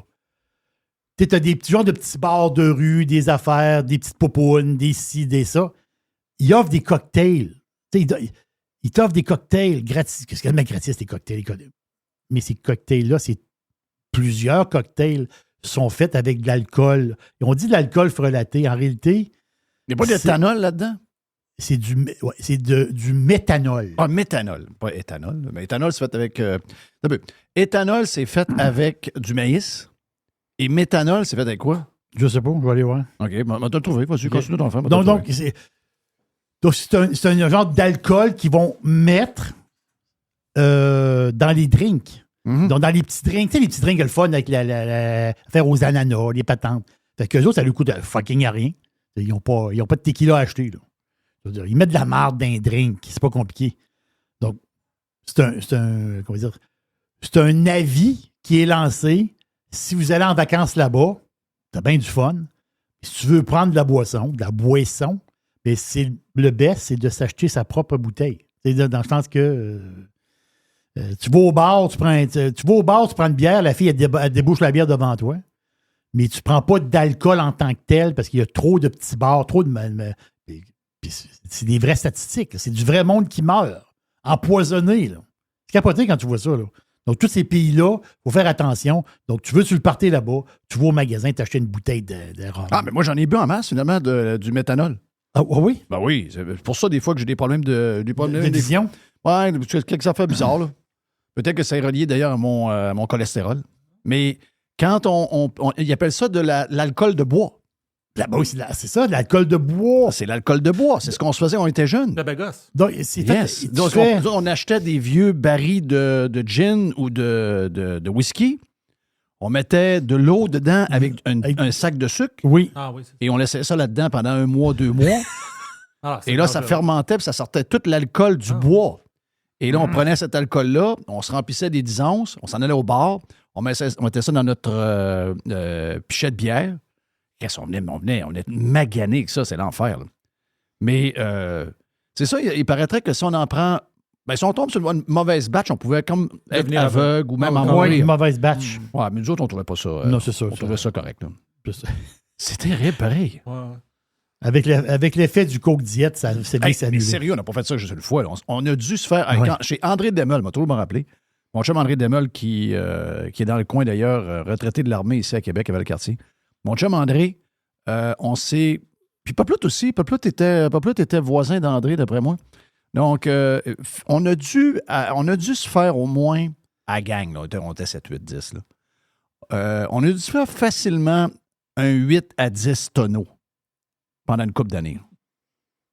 tu as des petits genres de petits bars de rue, des affaires, des petites popounes, des ci, des ça. Ils offrent des cocktails. Ils t'offrent des cocktails gratis. Qu'est-ce qu'il y a de gratis, ces cocktails? Mais ces cocktails-là, plusieurs cocktails sont faits avec de l'alcool. On dit de l'alcool frelaté. En réalité... Il n'y a pas d'éthanol là-dedans? C'est du méthanol. Ah, méthanol. Pas éthanol. Mais éthanol, c'est fait avec... éthanol, c'est fait avec du maïs. Et méthanol, c'est fait avec quoi? Je sais pas, je vais aller voir. OK, on va te le trouver. Vas-y, continue d'en faire. Donc, c'est un genre d'alcool qu'ils vont mettre dans les drinks. Donc, dans les petits drinks. Tu sais, les petits drinks, le fun avec faire aux ananas, les patentes. Fait qu'eux autres, ça lui coûte fucking à rien. Ils n'ont pas de tequila à acheter, là. Ils mettent de la marde dans un drink. C'est pas compliqué. Donc, c'est un avis qui est lancé. Si vous allez en vacances là-bas, t'as bien du fun. Si tu veux prendre de la boisson, mais le best, c'est de s'acheter sa propre bouteille. C'est dans le sens que tu vas au bar, tu prends une bière, la fille, elle débouche la bière devant toi, mais tu prends pas d'alcool en tant que tel parce qu'il y a trop de petits bars, trop de... c'est des vraies statistiques. C'est du vrai monde qui meurt. Empoisonné, là. C'est capoté quand tu vois ça, là. Donc, tous ces pays-là, il faut faire attention. Donc, tu le partir là-bas, tu vas au magasin t'acheter une bouteille de rhum. Ah, mais moi, j'en ai bu en masse, finalement, du méthanol. Ah oui? Ben oui. C'est pour ça, des fois, que j'ai des problèmes de vision? Ouais, quelques affaires bizarres, là. Peut-être que ça est relié, d'ailleurs, à mon cholestérol. Mais quand ils appellent ça de l'alcool de bois. Là-bas, c'est ça, de l'alcool de bois. C'est l'alcool de bois. C'est ce qu'on se faisait quand on était jeunes. Le bagos. Donc, Donc, on achetait des vieux barils de gin ou de whisky. On mettait de l'eau dedans avec un sac de sucre. Oui. Ah, oui, et on laissait ça là-dedans pendant 1 mois, 2 mois. Et là, ça fermentait puis ça sortait tout l'alcool du bois. Et là, on prenait cet alcool-là, on se remplissait des 10 onces, on s'en allait au bar, on mettait ça dans notre pichet de bière. On est maganés avec ça, c'est l'enfer. Là. Mais c'est ça, il paraîtrait que si on en prend... Ben, si on tombe sur une mauvaise batch, on pouvait comme être aveugle ou même en mourir. Une mauvaise batch. Ouais, mais nous autres, on ne trouvait pas ça. Non, c'est ça. On trouvait ça correct. C'est terrible, pareil. Ouais. Avec l'effet du Coke Diet, c'est bien que ça mais sérieux, on n'a pas fait ça juste une fois. Là. On a dû se faire... Chez André Demel, m'a toujours me rappelé. Mon chum André Demel, qui est dans le coin d'ailleurs, retraité de l'armée ici à Québec, à Valcartier. Mon chum André, on s'est... Puis Poplotte aussi. Poplotte était voisin d'André, d'après moi. Donc, on a dû se faire au moins, à gang, là, on était 7, 8, 10, là. On a dû se faire facilement un 8 à 10 tonneaux pendant une couple d'années.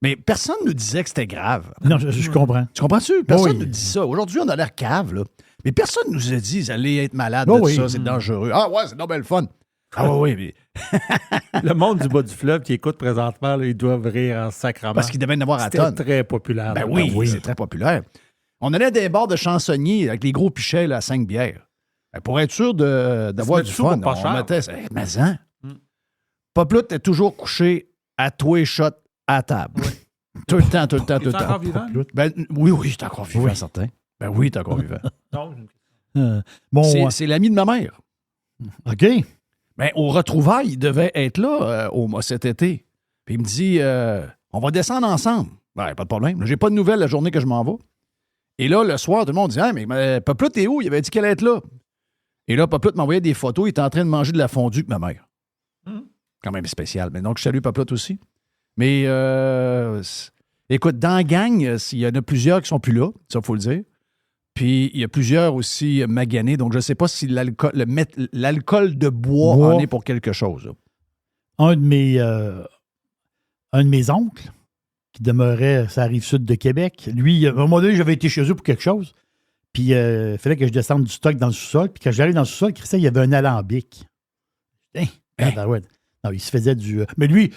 Mais personne ne nous disait que c'était grave. Non, je comprends. Tu comprends-tu? Personne ne oui. nous dit ça. Aujourd'hui, on a l'air cave, là. Mais personne ne nous a dit qu'ils allaient être malades Oh de oui. ça, c'est dangereux. Ah ouais, c'est donc bien le fun. Ah oui, mais... Le monde du bas du fleuve qui écoute présentement, là, ils doivent rire en sacrament. Parce qu'ils devaient en avoir à tonnes. C'était très populaire. Ben oui, c'est très populaire. On allait à des bars de chansonniers avec les gros pichets là, à 5 bières. Ben, pour être sûr d'avoir du fun, on mettait... Mais hein? Poplotte est toujours couché à tous les shots à table. Oui. Tout le temps. Il est encore vivant? Ben, oui, il est encore vivant, certain. Ben oui, il est encore vivant. C'est l'ami de ma mère. OK. Ben, au retrouvailles, il devait être là cet été. Puis il me dit, on va descendre ensemble. Ben, pas de problème. J'ai pas de nouvelles la journée que je m'en vais. Et là, le soir, tout le monde dit, mais Poplotte, t'es où? Il avait dit qu'elle allait être là. Et là, Poplotte m'envoyait des photos. Il était en train de manger de la fondue avec ma mère. Quand même spécial. Mais donc, je salue Poplotte aussi. Mais, écoute, dans la gang, il y en a plusieurs qui sont plus là. Ça, il faut le dire. Puis, il y a plusieurs aussi maganés. Donc, je ne sais pas si l'alcool de bois en est pour quelque chose. Un de mes oncles, qui demeurait sur la rive sud de Québec, lui, à un moment donné, j'avais été chez eux pour quelque chose. Puis, il fallait que je descende du stock dans le sous-sol. Puis, quand j'allais dans le sous-sol, Christian, il y avait un alambic. Non, il se faisait du... Mais lui,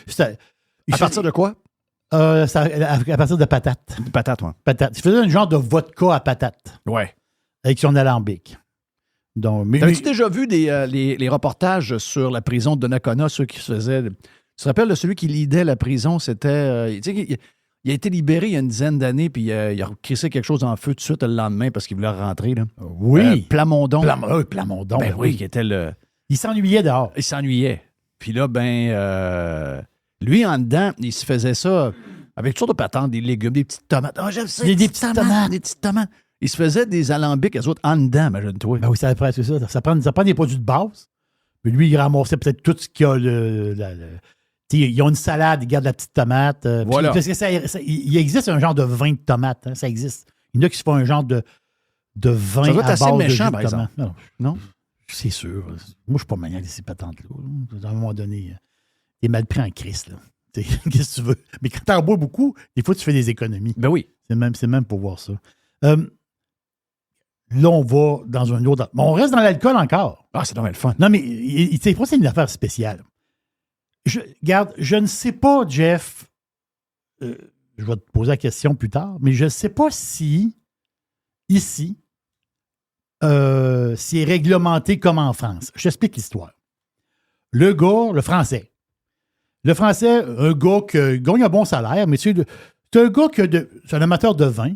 À partir de quoi? À partir de patates. Patates, oui. Patates. Il faisait un genre de vodka à patates. Ouais. Avec son alambic. Donc, T'avais-tu déjà vu les reportages sur la prison de Donnacona, ceux qui se faisaient... Tu te rappelles de celui qui lidait la prison? C'était... tu sais, il a été libéré il y a une dizaine d'années, puis il a crissé quelque chose en feu tout de suite le lendemain parce qu'il voulait rentrer. Là. Oui. Plamondon. Plamondon. Ben oui, qui était le... Il s'ennuyait dehors. Il s'ennuyait. Puis là, lui, en dedans, il se faisait ça avec toutes sortes de patentes, des légumes, des petites tomates. Ah, j'aime ça, des petites tomates. Des petites tomates. Il se faisait des alambics, eux autres, en dedans, imagine-toi. Ben oui, c'est presque ça. Ça prend des produits de base. Mais lui, il ramassait peut-être tout ce qu'il y a. Ils ont une salade, ils gardent la petite tomate. Voilà. Parce que il existe un genre de vin de tomate. Hein, ça existe. Il y en a qui se font un genre de vin ça doit être à assez base méchant, de par exemple. Non? C'est sûr. Moi, je suis pas maniaque de ces patentes-là. À un moment donné, t'es mal pris en crise. Qu'est-ce que tu veux? Mais quand t'en bois beaucoup, des fois, tu fais des économies. Ben oui. C'est même pour voir ça. Là, on va dans un autre... Mais on reste dans l'alcool encore. Ah, c'est normal le fun. Non, mais c'est pas, c'est une affaire spéciale. Regarde, je ne sais pas, Jeff, je vais te poser la question plus tard, mais je ne sais pas si, ici, c'est réglementé comme en France. Je t'explique l'histoire. Le gars, le Français, un gars qui gagne un bon salaire, mais c'est un gars c'est un amateur de vin.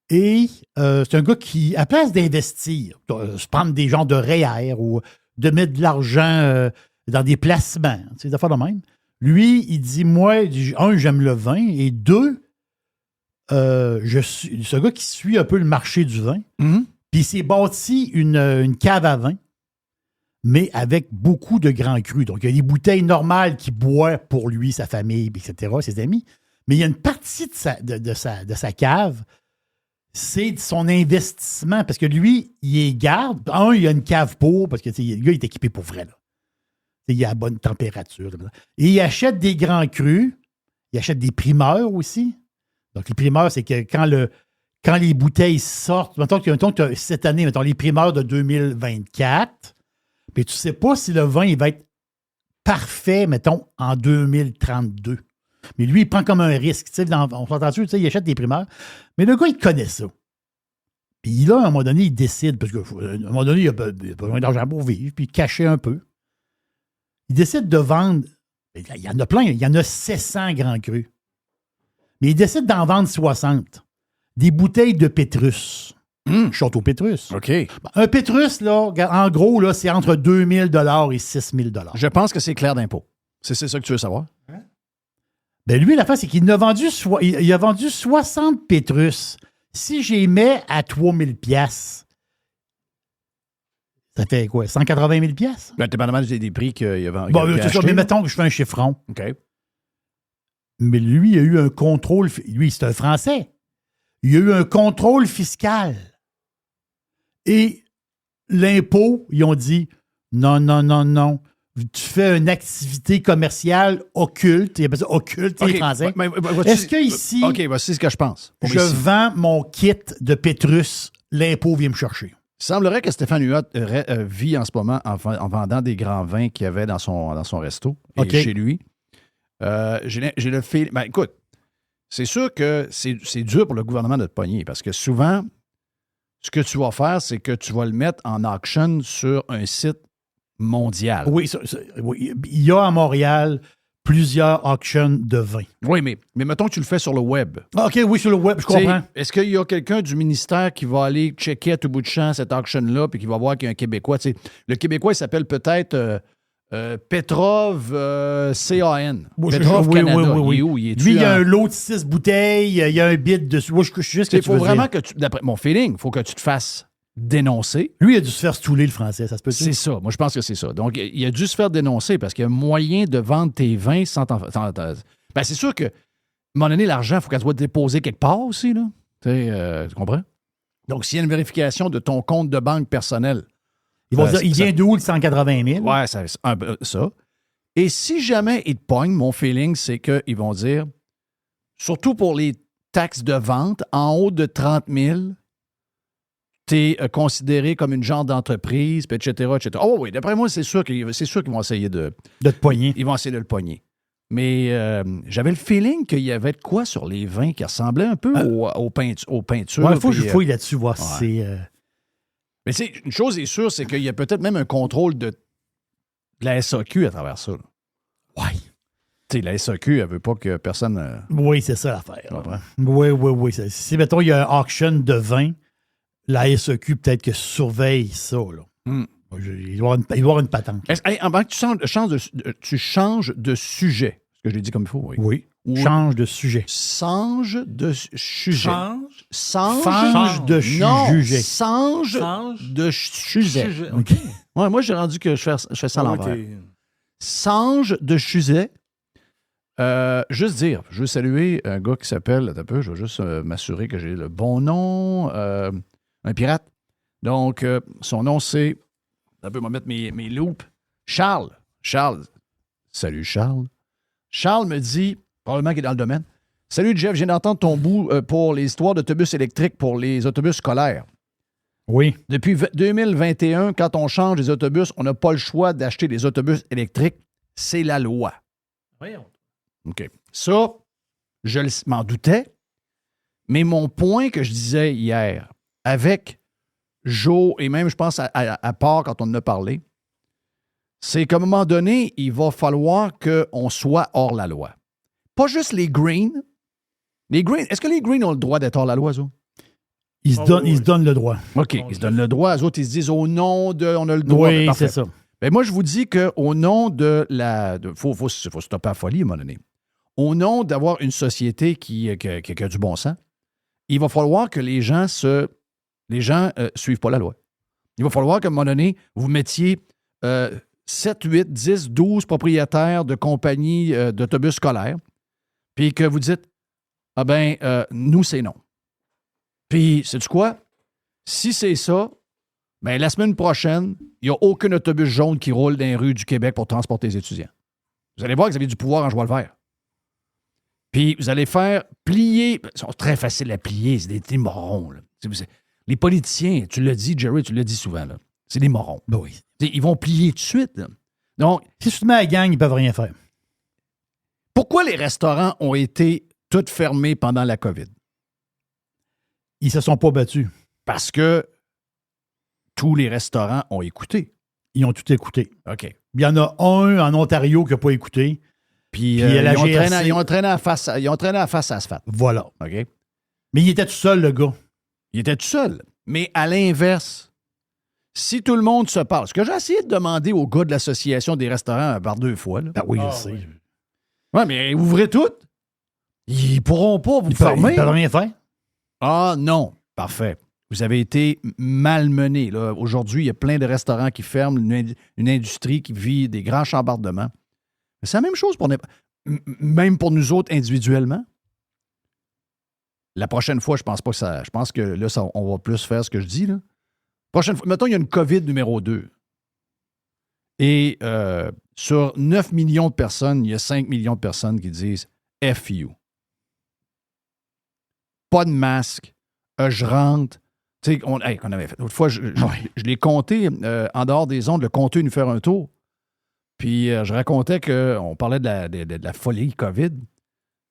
Et c'est un gars qui, à place d'investir, se prendre des genres de REER ou de mettre de l'argent dans des placements, des affaires de même, lui, il dit, moi, j'aime le vin, et deux, je suis ce gars qui suit un peu le marché du vin, puis il s'est bâti une cave à vin, mais avec beaucoup de grands crus. Donc, il y a des bouteilles normales qu'il boit pour lui, sa famille, etc., ses amis, mais il y a une partie de sa cave, c'est son investissement, parce que lui, il garde. Il a une cave pour, parce que le gars, il est équipé pour vrai. Là. Il a la bonne température. Et il achète des grands crus. Il achète des primeurs aussi. Donc, les primeurs, c'est que quand les bouteilles sortent, mettons que cette année, mettons les primeurs de 2024, mais tu ne sais pas si le vin il va être parfait, mettons, en 2032. Mais lui, il prend comme un risque. On s'entend dessus, il achète des primeurs. Mais le gars, il connaît ça. Puis là, à un moment donné, il décide, parce qu'à un moment donné, il a besoin d'argent pour vivre, puis cacher un peu. Il décide de vendre. Il y en a plein, il y en a 700 grands crus. Mais il décide d'en vendre 60. Des bouteilles de Pétrus. Château Pétrus. OK. Un Pétrus, là, en gros, là, c'est entre 2 000 et 6 000 $. Je pense que c'est clair d'impôt. C'est ça que tu veux savoir? Ben lui, l'affaire, c'est qu'il a vendu 60 Pétrus. Si j'y mets à 3 000 $, ça fait quoi? 180 000 $? Ben, dépendamment des prix qu'il y avait. Bon, c'est ça, mais mettons que je fais un chiffron. OK. Mais lui, il a eu un contrôle. Lui, c'est un Français. Il a eu un contrôle fiscal. Et l'impôt, ils ont dit non. Tu fais une activité commerciale occulte. Il appelle ça occulte, les Français. Est-ce que ici, OK, c'est ce que je pense. Je vends mon kit de Pétrus, l'impôt vient me chercher. Il semblerait que Stéphane Huot vit en ce moment en vendant des grands vins qu'il y avait dans son resto et chez lui. J'ai le feeling. Ben, écoute, c'est sûr que c'est dur pour le gouvernement de te pogner parce que souvent, ce que tu vas faire, c'est que tu vas le mettre en auction sur un site mondial. Oui, il y a à Montréal plusieurs auctions de vin. Oui, mais mettons que tu le fais sur le web. OK, oui, sur le web, je comprends. Est-ce qu'il y a quelqu'un du ministère qui va aller checker à tout bout de champ cette auction-là puis qui va voir qu'il y a un Québécois? Le Québécois, il s'appelle peut-être Petrov CAN. Petrov Canada. Oui. Il est où? Il est lui, il y a un lot de 6 bouteilles, il y a un bid dessus. Moi, je sais ce que tu veux dire. Il faut vraiment que d'après mon feeling, il faut que tu te fasses dénoncer. Lui, il a dû se faire stouler, le français, ça se peut. C'est ça. Moi, je pense que c'est ça. Donc, il a dû se faire dénoncer parce qu'il y a moyen de vendre tes vins sans t'en... Ben, c'est sûr que, à un moment donné, l'argent, il faut qu'elle soit déposée quelque part aussi, là. Tu comprends? Donc, s'il y a une vérification de ton compte de banque personnel... Ils vont dire, il vient d'où, le 180 000? Ouais, ça. Et si jamais ils te pognent, mon feeling, c'est qu'ils vont dire, surtout pour les taxes de vente, en haut de 30 000... t'es considéré comme une genre d'entreprise, puis etc., etc. Oh oui, d'après moi, c'est sûr qu'ils vont essayer de te poigner. Ils vont essayer de le poigner. Mais j'avais le feeling qu'il y avait de quoi sur les vins qui ressemblait un peu aux peintures. Il faut que je fouille là-dessus, voir si c'est... Mais une chose est sûre, c'est qu'il y a peut-être même un contrôle de la SAQ à travers ça. Oui. Tu sais, la SAQ, elle veut pas que personne... Oui, c'est ça l'affaire. Oui. Si, mettons, il y a un auction de vin, la SAQ peut-être que surveille ça, là. Il doit y avoir une patente. Avant que tu changes de sujet, est-ce que je l'ai dit comme il faut? Oui. Change de sujet. Change de sujet. Change de sujet. Non, change de sujet. OK. Ouais, moi, j'ai rendu que je fais ça à l'envers. Change de sujet. Juste dire, je veux saluer un gars qui s'appelle, attends un peu, je vais juste m'assurer que j'ai le bon nom, un pirate. Donc, son nom, c'est, un peu, je vais mettre mes loops, Charles. Salut Charles. Charles me dit, probablement qu'il est dans le domaine, salut Jeff, je viens d'entendre ton bout pour les histoires d'autobus électriques pour les autobus scolaires. Oui. Depuis 2021, quand on change les autobus, on n'a pas le choix d'acheter des autobus électriques. C'est la loi. Voyons. OK. Ça, je m'en doutais, mais mon point que je disais hier, avec Joe, et même, je pense, à part quand on en a parlé, c'est qu'à un moment donné, il va falloir qu'on soit hors la loi. Pas juste les Greens. Les Greens, est-ce que les Greens ont le droit d'être hors la loi, ça? Ils se donnent le droit. OK, ils se donnent le droit. Les autres, ils se disent au nom de... On a le droit. Oui, c'est ça. Ben moi, je vous dis qu'au nom de la... Faut stopper la folie, à un moment donné. Au nom d'avoir une société qui a du bon sens, il va falloir que les gens suivent pas la loi. Il va falloir qu'à un moment donné, vous mettiez 7, 8, 10, 12 propriétaires de compagnies d'autobus scolaires, puis que vous dites, nous, c'est non. Puis, sais-tu quoi? Si c'est ça, ben la semaine prochaine, il n'y a aucun autobus jaune qui roule dans les rues du Québec pour transporter les étudiants. Vous allez voir que vous avez du pouvoir en joie le vert. Puis, vous allez faire plier... Ils sont très faciles à plier, c'est des morons. Là. Les politiciens, tu l'as dit, Jerry, tu l'as dit souvent, là, c'est des morons. Ben oui. Ils vont plier tout de suite. Là. Donc, si tu te mets à la gang, ils ne peuvent rien faire. Pourquoi les restaurants ont été tous fermés pendant la COVID? Ils se sont pas battus. Parce que tous les restaurants ont écouté. Ils ont tout écouté. OK. Il y en a un en Ontario qui n'a pas écouté. Puis ils ont traîné à face asphalte. Voilà. OK. Mais il était tout seul, le gars. Il était tout seul. Mais à l'inverse, si tout le monde se parle, ce que j'ai essayé de demander aux gars de l'Association des restaurants par 2 fois. Là. Ben oui, je sais. Oui, mais ouvrez tout. Ils pourront pas vous fermer. Ils peuvent rien faire. Ah non. Parfait. Vous avez été malmenés. Là. Aujourd'hui, il y a plein de restaurants qui ferment, une industrie qui vit des grands chambardements. Mais c'est la même chose même pour nous autres individuellement. La prochaine fois, je pense pas que ça. Je pense que là, on va plus faire ce que je dis. Là. Prochaine fois, mettons, il y a une COVID numéro 2. Et sur 9 millions de personnes, il y a 5 millions de personnes qui disent F you. Pas de masque. Je rentre. Tu sais, on avait fait. L'autre fois, je l'ai compté en dehors des ondes, le compter nous faire un tour. Puis je racontais qu'on parlait de la folie COVID.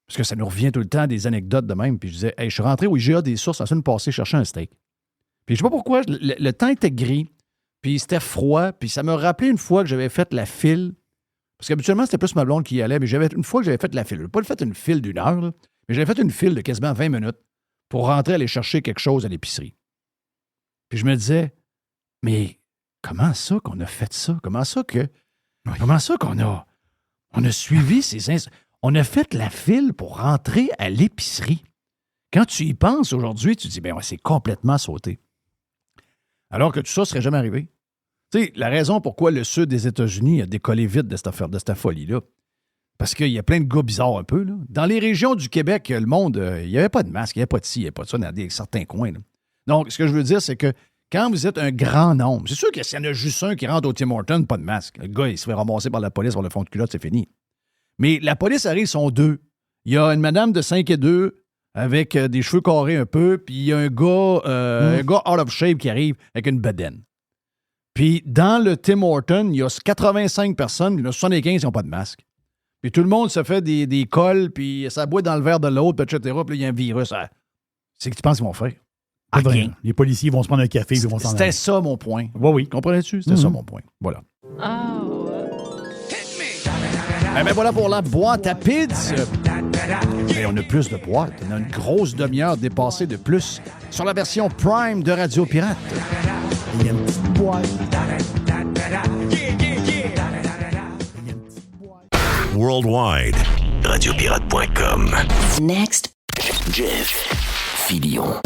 Parce que ça nous revient tout le temps, des anecdotes de même. Puis je disais, je suis rentré au IGA des sources la semaine passée chercher un steak. Puis je sais pas pourquoi, le temps était gris, puis c'était froid, puis ça me rappelait une fois que j'avais fait la file. Parce qu'habituellement, c'était plus ma blonde qui y allait, mais une fois que j'avais fait la file. Je n'ai pas fait une file d'1 heure, là, mais j'avais fait une file de quasiment 20 minutes pour rentrer aller chercher quelque chose à l'épicerie. Puis je me disais, mais comment ça qu'on a fait ça? Comment ça qu'on a suivi ces... On a fait la file pour rentrer à l'épicerie. Quand tu y penses aujourd'hui, tu te dis, bien, c'est complètement sauté. Alors que tout ça ne serait jamais arrivé. Tu sais, la raison pourquoi le sud des États-Unis a décollé vite de cette affaire, de cette folie-là, parce qu'il y a plein de gars bizarres un peu. Là. Dans les régions du Québec, le monde, il n'y avait pas de masque, il n'y avait pas de ci, il n'y avait pas de ça dans certains coins. Là. Donc, ce que je veux dire, c'est que quand vous êtes un grand nombre, c'est sûr que s'il y en a juste un qui rentre au Tim Hortons, pas de masque. Le gars, il se fait ramasser par la police par le fond de culotte, c'est fini. Mais la police arrive, ils sont 2. Il y a une madame de 5 et 2 avec des cheveux carrés un peu, puis il y a un gars out of shape qui arrive avec une bedaine. Puis dans le Tim Hortons, il y a 85 personnes, il y en a 75 qui n'ont pas de masque. Puis tout le monde se fait des cols, puis ça boit dans le verre de l'autre, etc. Puis là, il y a un virus. C'est que tu penses qu'ils vont faire? Rien. Les policiers vont se prendre un café et vont s'en aller. C'était ça mon point. Oui. Comprenais-tu? C'était ça mon point. Voilà. Ben voilà pour la boîte à pizza. Et on a plus de boîtes. On a une grosse demi-heure dépassée de plus sur la version Prime de Radio Pirate. Il y a une petite boîte. Worldwide. Radiopirate.com. Next. Jeff Filion.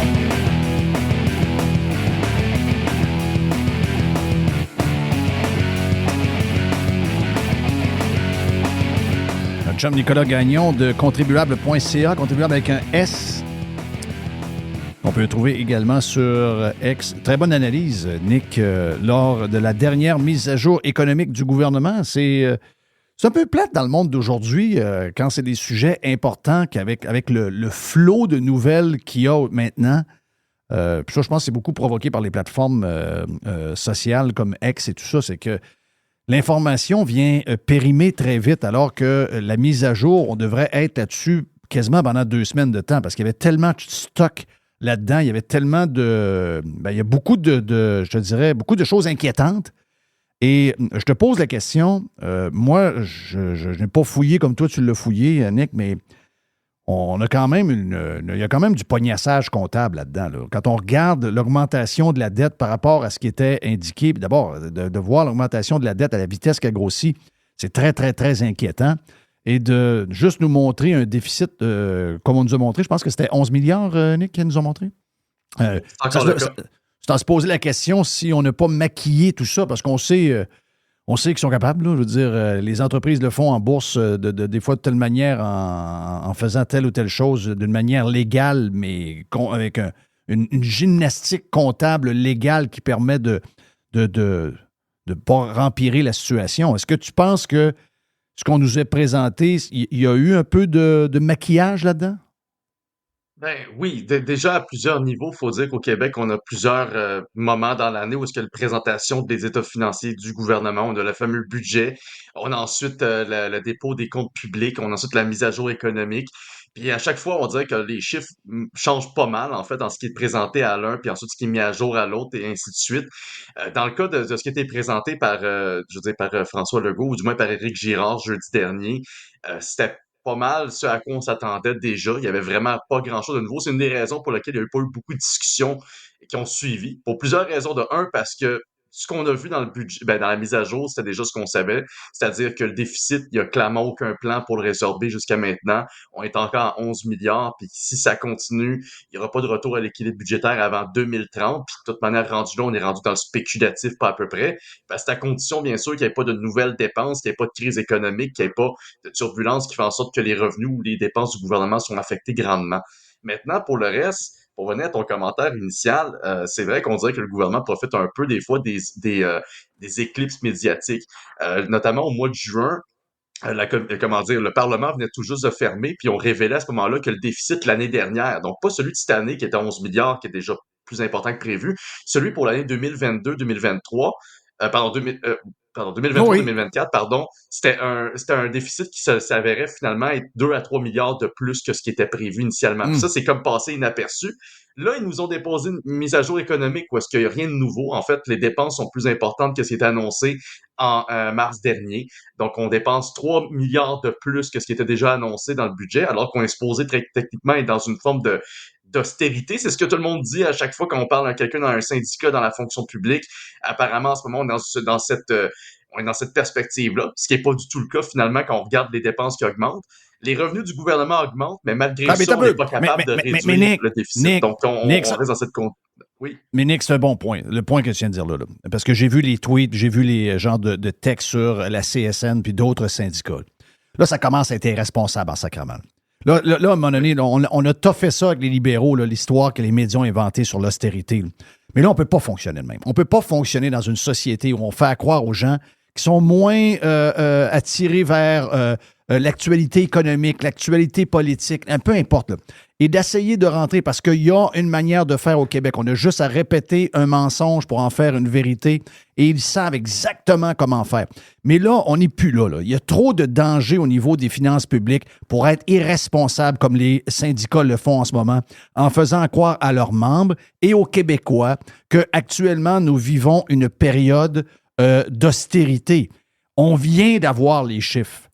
Notre chum Nicolas Gagnon de contribuable.ca, contribuable avec un S. On peut le trouver également sur X. Très bonne analyse, Nick, lors de la dernière mise à jour économique du gouvernement. C'est un peu plate dans le monde d'aujourd'hui quand c'est des sujets importants qu'avec le flot de nouvelles qu'il y a maintenant. Puis ça, je pense que c'est beaucoup provoqué par les plateformes sociales comme X et tout ça. C'est que l'information vient périmer très vite alors que la mise à jour, on devrait être là-dessus quasiment pendant 2 semaines de temps parce qu'il y avait tellement de stock là-dedans. Il y avait tellement de... il y a beaucoup je te dirais, beaucoup de choses inquiétantes. Et je te pose la question, moi, je n'ai pas fouillé comme toi tu l'as fouillé, Nick, mais on a quand même il y a quand même du pognassage comptable là-dedans. Là. Quand on regarde l'augmentation de la dette par rapport à ce qui était indiqué, d'abord, de voir l'augmentation de la dette à la vitesse qu'elle grossit, c'est très, très, très inquiétant. Et de juste nous montrer un déficit, comme on nous a montré, je pense que c'était 11 milliards, Nick, qui nous a montré. C'est à se poser la question si on n'a pas maquillé tout ça, parce qu'on sait qu'ils sont capables. Là, je veux dire, les entreprises le font en bourse des fois de telle manière, en faisant telle ou telle chose d'une manière légale, mais avec une gymnastique comptable légale qui permet de pas empirer la situation. Est-ce que tu penses que ce qu'on nous a présenté, il y a eu un peu de maquillage là-dedans? Ben oui, déjà à plusieurs niveaux, il faut dire qu'au Québec, on a plusieurs moments dans l'année où est-ce qu'il y a la présentation des états financiers du gouvernement, on a le fameux budget, on a ensuite le dépôt des comptes publics, on a ensuite la mise à jour économique. Puis à chaque fois, on dirait que les chiffres changent pas mal, en fait, dans ce qui est présenté à l'un, puis ensuite ce qui est mis à jour à l'autre, et ainsi de suite. Dans le cas de ce qui a été présenté par, par François Legault, ou du moins par Éric Girard jeudi dernier, c'était pas mal ce à quoi on s'attendait déjà. Il y avait vraiment pas grand-chose de nouveau. C'est une des raisons pour lesquelles il n'y a pas eu beaucoup de discussions qui ont suivi. Pour plusieurs raisons. De un, parce que ce qu'on a vu dans le budget, dans la mise à jour, c'était déjà ce qu'on savait. C'est-à-dire que le déficit, il n'y a clairement aucun plan pour le résorber jusqu'à maintenant. On est encore à 11 milliards, puis si ça continue, il n'y aura pas de retour à l'équilibre budgétaire avant 2030. Puis de toute manière, rendu là, on est rendu dans le spéculatif, pas à peu près. Parce que c'est à condition, bien sûr, qu'il n'y ait pas de nouvelles dépenses, qu'il n'y ait pas de crise économique, qu'il n'y ait pas de turbulence qui fait en sorte que les revenus ou les dépenses du gouvernement sont affectés grandement. Maintenant, pour le reste, pour revenir à ton commentaire initial, c'est vrai qu'on dirait que le gouvernement profite un peu des fois des éclipses médiatiques. Notamment au mois de juin, le Parlement venait tout juste de fermer, puis on révélait à ce moment-là que le déficit l'année dernière, donc pas celui de cette année qui était à 11 milliards, qui est déjà plus important que prévu, celui pour l'année 2022-2023, 2023-2024, pardon, c'était un déficit qui s'avérait finalement être 2 à 3 milliards de plus que ce qui était prévu initialement. Puis ça, c'est comme passé inaperçu. Là, ils nous ont déposé une mise à jour économique où est-ce qu'il n'y a rien de nouveau. En fait, les dépenses sont plus importantes que ce qui était annoncé en mars dernier. Donc, on dépense 3 milliards de plus que ce qui était déjà annoncé dans le budget, alors qu'on est supposé très techniquement être dans une forme d'austérité. C'est ce que tout le monde dit à chaque fois quand on parle à quelqu'un dans un syndicat, dans la fonction publique. Apparemment, en ce moment, on est dans cette perspective-là, ce qui n'est pas du tout le cas, finalement, quand on regarde les dépenses qui augmentent. Les revenus du gouvernement augmentent, mais malgré ça, on n'est pas capable de réduire le déficit. Donc, on reste dans cette... Oui. Mais Nick, c'est un bon point, le point que tu viens de dire là. Parce que j'ai vu les tweets, j'ai vu les genres de textes sur la CSN puis d'autres syndicats. Là, ça commence à être irresponsable en sacrament. Là, à un moment donné, on a toffé ça avec les libéraux, là, l'histoire que les médias ont inventée sur l'austérité. Mais là, on ne peut pas fonctionner de même. On ne peut pas fonctionner dans une société où on fait croire aux gens qui sont moins attirés vers l'actualité économique, l'actualité politique, peu importe, là, et d'essayer de rentrer, parce qu'il y a une manière de faire au Québec. On a juste à répéter un mensonge pour en faire une vérité, et ils savent exactement comment faire. Mais là, on n'est plus là. Il y a trop de dangers au niveau des finances publiques pour être irresponsable comme les syndicats le font en ce moment, en faisant croire à leurs membres et aux Québécois qu'actuellement, nous vivons une période d'austérité. On vient d'avoir les chiffres.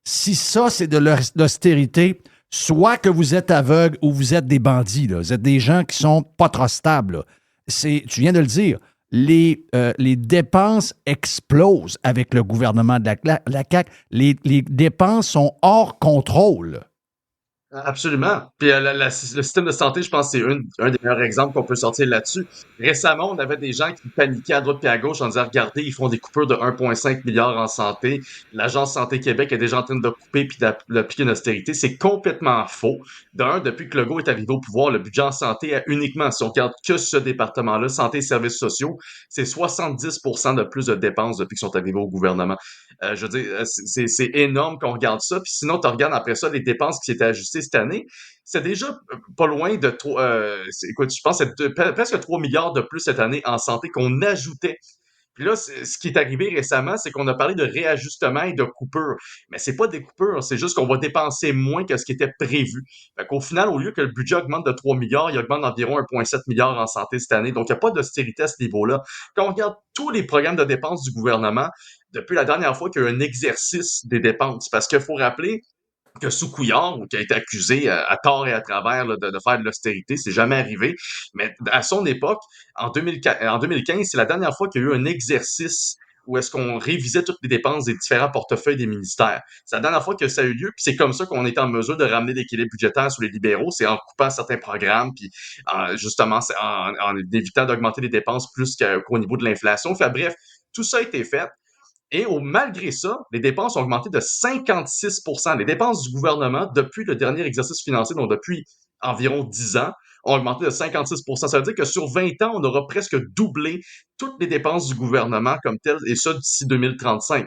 Si ça, c'est de l'austérité, soit que vous êtes aveugle ou vous êtes des bandits. Là. Vous êtes des gens qui sont pas trop stables. Tu viens de le dire. Les dépenses explosent avec le gouvernement de la CAQ. Les dépenses sont hors contrôle. Absolument. Puis le système de santé, je pense que c'est un des meilleurs exemples qu'on peut sortir là-dessus. Récemment, on avait des gens qui paniquaient à droite et à gauche en disant, regardez, ils font des coupures de 1,5 milliard en santé. L'Agence Santé Québec est déjà en train de couper puis d'appliquer une austérité. C'est complètement faux. Depuis que Legault est arrivé au pouvoir, le budget en santé a uniquement, si on regarde que ce département-là, santé et services sociaux, c'est 70% de plus de dépenses depuis qu'ils sont arrivés au gouvernement. Je veux dire, c'est énorme qu'on regarde ça. Puis sinon, tu regardes après ça les dépenses qui s'étaient ajustées cette année. C'est déjà pas loin de écoute, je pense que c'est presque 3 milliards de plus cette année en santé qu'on ajoutait. Puis là, ce qui est arrivé récemment, c'est qu'on a parlé de réajustement et de coupures. Mais c'est pas des coupures, c'est juste qu'on va dépenser moins que ce qui était prévu. Fait qu'au final, au lieu que le budget augmente de 3 milliards, il augmente d'environ 1,7 milliard en santé cette année. Donc, il n'y a pas d'austérité à ce niveau-là. Quand on regarde tous les programmes de dépenses du gouvernement, depuis la dernière fois qu'il y a eu un exercice des dépenses, parce qu'il faut rappeler que sous Couillard, qui a été accusé à tort et à travers là, de faire de l'austérité, c'est jamais arrivé. Mais à son époque, en 2015, c'est la dernière fois qu'il y a eu un exercice où est-ce qu'on révisait toutes les dépenses des différents portefeuilles des ministères. C'est la dernière fois que ça a eu lieu, puis c'est comme ça qu'on est en mesure de ramener l'équilibre budgétaire sous les libéraux, c'est en coupant certains programmes, puis justement en évitant d'augmenter les dépenses plus qu'au niveau de l'inflation. Enfin, bref, tout ça a été fait. Et malgré ça, les dépenses ont augmenté de 56%. Les dépenses du gouvernement, depuis le dernier exercice financier, donc depuis environ 10 ans, ont augmenté de 56%. Ça veut dire que sur 20 ans, on aura presque doublé toutes les dépenses du gouvernement comme telles, et ça d'ici 2035.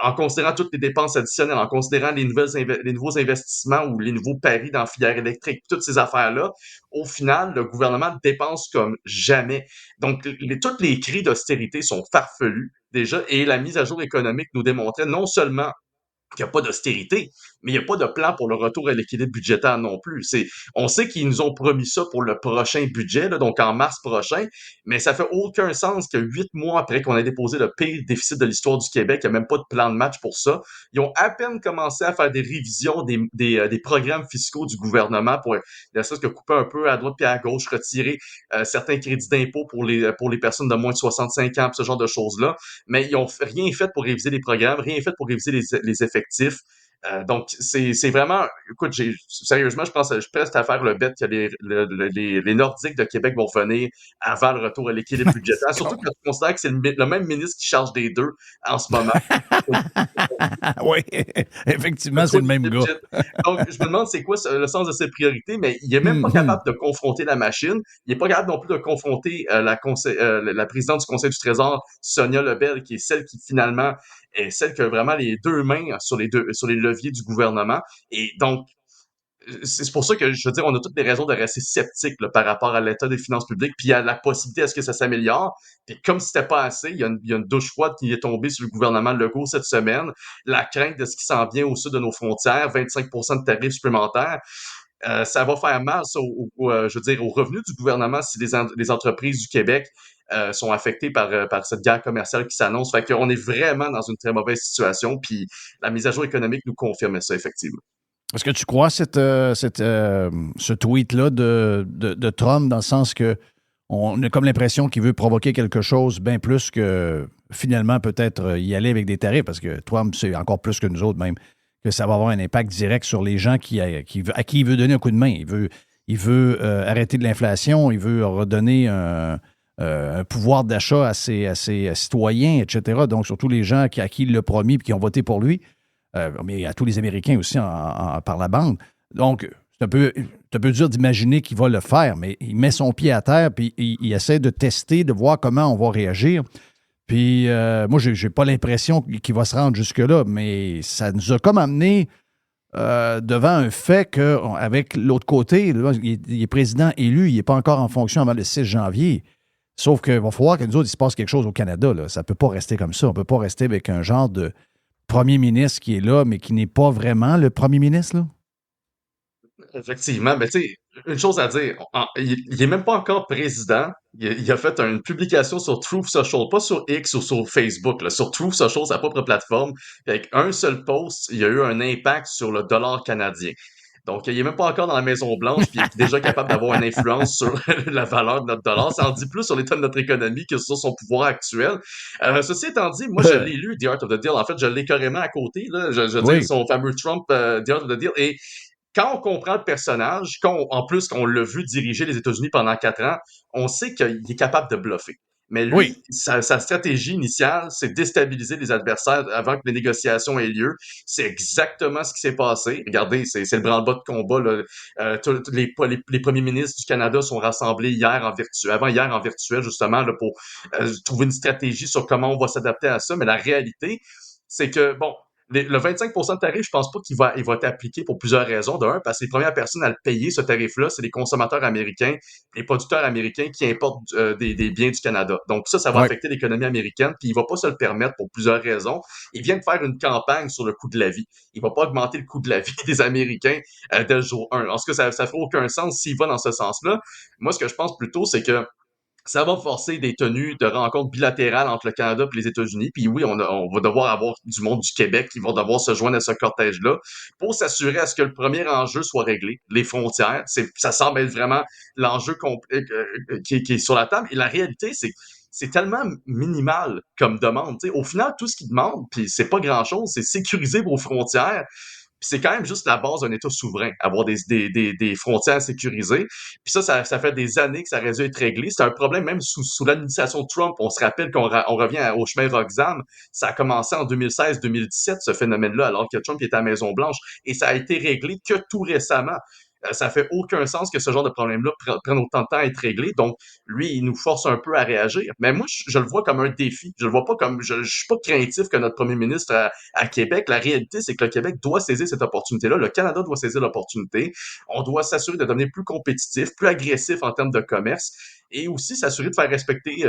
En considérant toutes les dépenses additionnelles, en considérant les nouveaux investissements ou les nouveaux paris dans la filière électrique, toutes ces affaires-là, au final, le gouvernement dépense comme jamais. Donc, toutes les cris d'austérité sont farfelus déjà, et la mise à jour économique nous démontrait non seulement qu'il n'y a pas d'austérité, mais il n'y a pas de plan pour le retour à l'équilibre budgétaire non plus. On sait qu'ils nous ont promis ça pour le prochain budget, là, donc en mars prochain, mais ça fait aucun sens que 8 mois après qu'on ait déposé le pire déficit de l'histoire du Québec, il n'y a même pas de plan de match pour ça. Ils ont à peine commencé à faire des révisions des programmes fiscaux du gouvernement pour ne serait-ce que couper un peu à droite puis à gauche, retirer certains crédits d'impôt pour les personnes de moins de 65 ans, ce genre de choses-là. Mais ils n'ont rien fait pour réviser les programmes, rien fait pour réviser les effectifs. Donc, c'est vraiment... Écoute, sérieusement, je suis presque à faire le bet que les Nordiques de Québec vont revenir avant le retour à l'équilibre budgétaire. Surtout quand tu considères que c'est le même ministre qui charge des deux en ce moment. Oui, effectivement, c'est le même gars. Donc, je me demande c'est quoi le sens de ses priorités, mais il n'est même pas capable de confronter la machine. Il n'est pas capable non plus de confronter la présidente du Conseil du Trésor, Sonia Lebel, qui est celle qui finalement est celle qui a vraiment les deux mains sur les leviers du gouvernement. Et donc, c'est pour ça que je veux dire, on a toutes les raisons de rester sceptiques là, par rapport à l'état des finances publiques, puis à la possibilité à ce que ça s'améliore. Puis comme c'était pas assez, il y a une douche froide qui est tombée sur le gouvernement Legault cette semaine. La crainte de ce qui s'en vient au sud de nos frontières, 25% de tarifs supplémentaires. Ça va faire mal, ça, je veux dire, aux revenus du gouvernement si les entreprises du Québec sont affectées par cette guerre commerciale qui s'annonce. Fait qu'on est vraiment dans une très mauvaise situation, puis la mise à jour économique nous confirme ça, effectivement. Est-ce que tu crois ce tweet-là de Trump, dans le sens que on a comme l'impression qu'il veut provoquer quelque chose bien plus que finalement peut-être y aller avec des tarifs, parce que Trump, c'est encore plus que nous autres même, que ça va avoir un impact direct sur les gens à qui il veut donner un coup de main. Il veut arrêter de l'inflation, il veut redonner un pouvoir d'achat à ses citoyens, etc. Donc, surtout les gens à qui il l'a promis et qui ont voté pour lui, mais à tous les Américains aussi par la bande. Donc, c'est un peu dur d'imaginer qu'il va le faire, mais il met son pied à terre puis il essaie de tester, de voir comment on va réagir. Puis moi, j'ai pas l'impression qu'il va se rendre jusque-là, mais ça nous a comme amené devant un fait qu'avec l'autre côté, là, il est président élu, il n'est pas encore en fonction avant le 6 janvier. Sauf qu'il va falloir que nous autres, il se passe quelque chose au Canada. Là. Ça ne peut pas rester comme ça. On ne peut pas rester avec un genre de premier ministre qui est là, mais qui n'est pas vraiment le premier ministre, là. Effectivement, mais tu sais, une chose à dire, il est même pas encore président. Il a fait une publication sur Truth Social, pas sur X ou sur Facebook, là, sur Truth Social, sa propre plateforme. Avec un seul post, il y a eu un impact sur le dollar canadien. Donc, il est même pas encore dans la Maison-Blanche, puis il est déjà capable d'avoir une influence sur la valeur de notre dollar. Ça en dit plus sur l'état de notre économie que sur son pouvoir actuel. Ceci étant dit, moi, je l'ai lu, The Art of the Deal. En fait, je l'ai carrément à côté, là. Je veux dire, son fameux Trump, The Art of the Deal. Et quand on comprend le personnage, en plus qu'on l'a vu diriger les États-Unis pendant 4 ans, on sait qu'il est capable de bluffer. Mais lui, sa stratégie initiale, c'est déstabiliser les adversaires avant que les négociations aient lieu. C'est exactement ce qui s'est passé. Regardez, c'est le branle-bas de combat, là. Tous les premiers ministres du Canada sont rassemblés avant hier en virtuel, justement, là, pour trouver une stratégie sur comment on va s'adapter à ça. Mais la réalité, c'est que, bon, le 25% de tarif, je pense pas qu'il va être appliqué pour plusieurs raisons. D'un, parce que les premières personnes à le payer, ce tarif-là, c'est les consommateurs américains, les producteurs américains qui importent des biens du Canada. Donc ça va affecter l'économie américaine, puis il va pas se le permettre pour plusieurs raisons. Il vient de faire une campagne sur le coût de la vie. Il va pas augmenter le coût de la vie des Américains dès le jour 1. En ce que ça fait aucun sens s'il va dans ce sens-là. Moi, ce que je pense plutôt, c'est que ça va forcer des tenues de rencontres bilatérales entre le Canada et les États-Unis. Puis oui, on va devoir avoir du monde du Québec qui va devoir se joindre à ce cortège-là pour s'assurer à ce que le premier enjeu soit réglé, les frontières. Ça semble être vraiment l'enjeu qui est sur la table. Et la réalité, c'est tellement minimal comme demande. T'sais, au final, tout ce qu'ils demandent, puis c'est pas grand-chose, c'est sécuriser vos frontières. Puis c'est quand même juste la base d'un État souverain, avoir des frontières sécurisées. Puis ça fait des années que ça aurait dû être réglé. C'est un problème même sous l'administration Trump. On se rappelle qu'on revient au chemin Roxham. Ça a commencé en 2016-2017, ce phénomène-là, alors que Trump était à la Maison-Blanche. Et ça a été réglé que tout récemment. Ça fait aucun sens que ce genre de problème-là prenne autant de temps à être réglé. Donc, lui, il nous force un peu à réagir. Mais moi, je le vois comme un défi. Je le vois pas comme... Je suis pas craintif que notre premier ministre à Québec. La réalité, c'est que le Québec doit saisir cette opportunité-là. Le Canada doit saisir l'opportunité. On doit s'assurer de devenir plus compétitif, plus agressif en termes de commerce. Et aussi s'assurer de faire respecter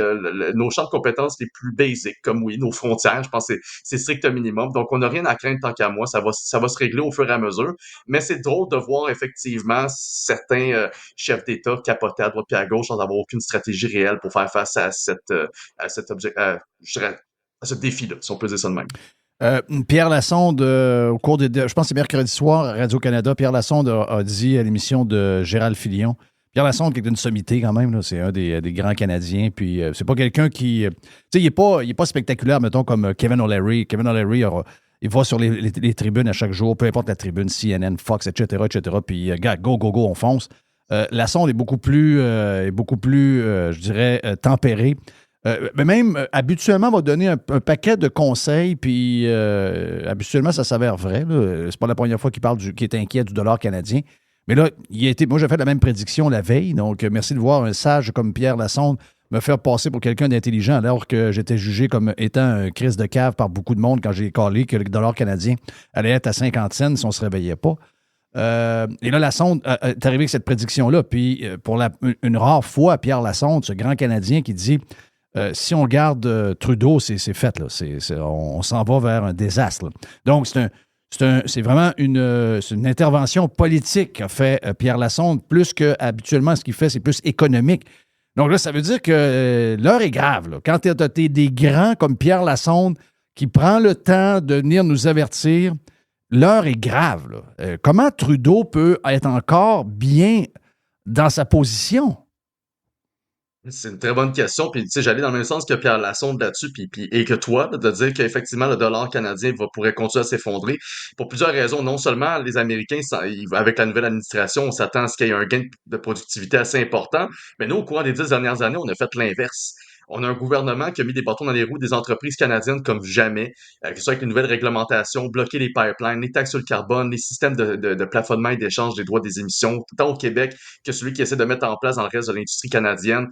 nos champs de compétences les plus basiques, comme oui, nos frontières. Je pense que c'est strict minimum. Donc, on n'a rien à craindre tant qu'à moi. Ça va se régler au fur et à mesure. Mais c'est drôle de voir effectivement certains chefs d'État capoter à droite et à gauche sans avoir aucune stratégie réelle pour faire face à ce défi-là, si on peut dire ça de même. Pierre Lassonde, au cours je pense que c'est mercredi soir à Radio-Canada, Pierre Lassonde a dit à l'émission de Gérald Filion. Pierre Lassonde, qui est d'une sommité quand même, là, c'est un des grands Canadiens, puis c'est pas quelqu'un qui... tu sais, il est pas spectaculaire, mettons, comme Kevin O'Leary. Kevin O'Leary, il va sur les tribunes à chaque jour, peu importe la tribune, CNN, Fox, etc., puis go, on fonce. Lassonde est beaucoup plus, je dirais, tempéré. Mais même, habituellement, va donner un paquet de conseils, puis habituellement, ça s'avère vrai. Là. C'est pas la première fois qu'il est inquiet du dollar canadien. Mais là, moi, j'ai fait la même prédiction la veille, donc merci de voir un sage comme Pierre Lassonde me faire passer pour quelqu'un d'intelligent alors que j'étais jugé comme étant un crise de cave par beaucoup de monde quand j'ai calé que le dollar canadien allait être à 50 cents si on ne se réveillait pas. Et là, Lassonde est arrivé avec cette prédiction-là. Puis, pour une rare fois, Pierre Lassonde, ce grand Canadien qui dit si on garde Trudeau, c'est fait. Là. On s'en va vers un désastre. Là. Donc, c'est vraiment une intervention politique qu'a fait Pierre Lassonde, plus qu'habituellement, ce qu'il fait, c'est plus économique. Donc là, ça veut dire que l'heure est grave. Là. Quand tu as des grands comme Pierre Lassonde qui prend le temps de venir nous avertir, l'heure est grave. Là. Comment Trudeau peut être encore bien dans sa position? C'est une très bonne question. Puis, tu sais, j'allais dans le même sens que Pierre Lassonde là-dessus, et que toi, de dire qu'effectivement, le dollar canadien pourrait continuer à s'effondrer pour plusieurs raisons. Non seulement les Américains, avec la nouvelle administration, on s'attend à ce qu'il y ait un gain de productivité assez important, mais nous, au cours des 10 dernières années, on a fait l'inverse. On a un gouvernement qui a mis des bâtons dans les roues des entreprises canadiennes comme jamais, que ce soit avec les nouvelles réglementations, bloquer les pipelines, les taxes sur le carbone, les systèmes de plafonnement et d'échange des droits des émissions, tant au Québec que celui qui essaie de mettre en place dans le reste de l'industrie canadienne.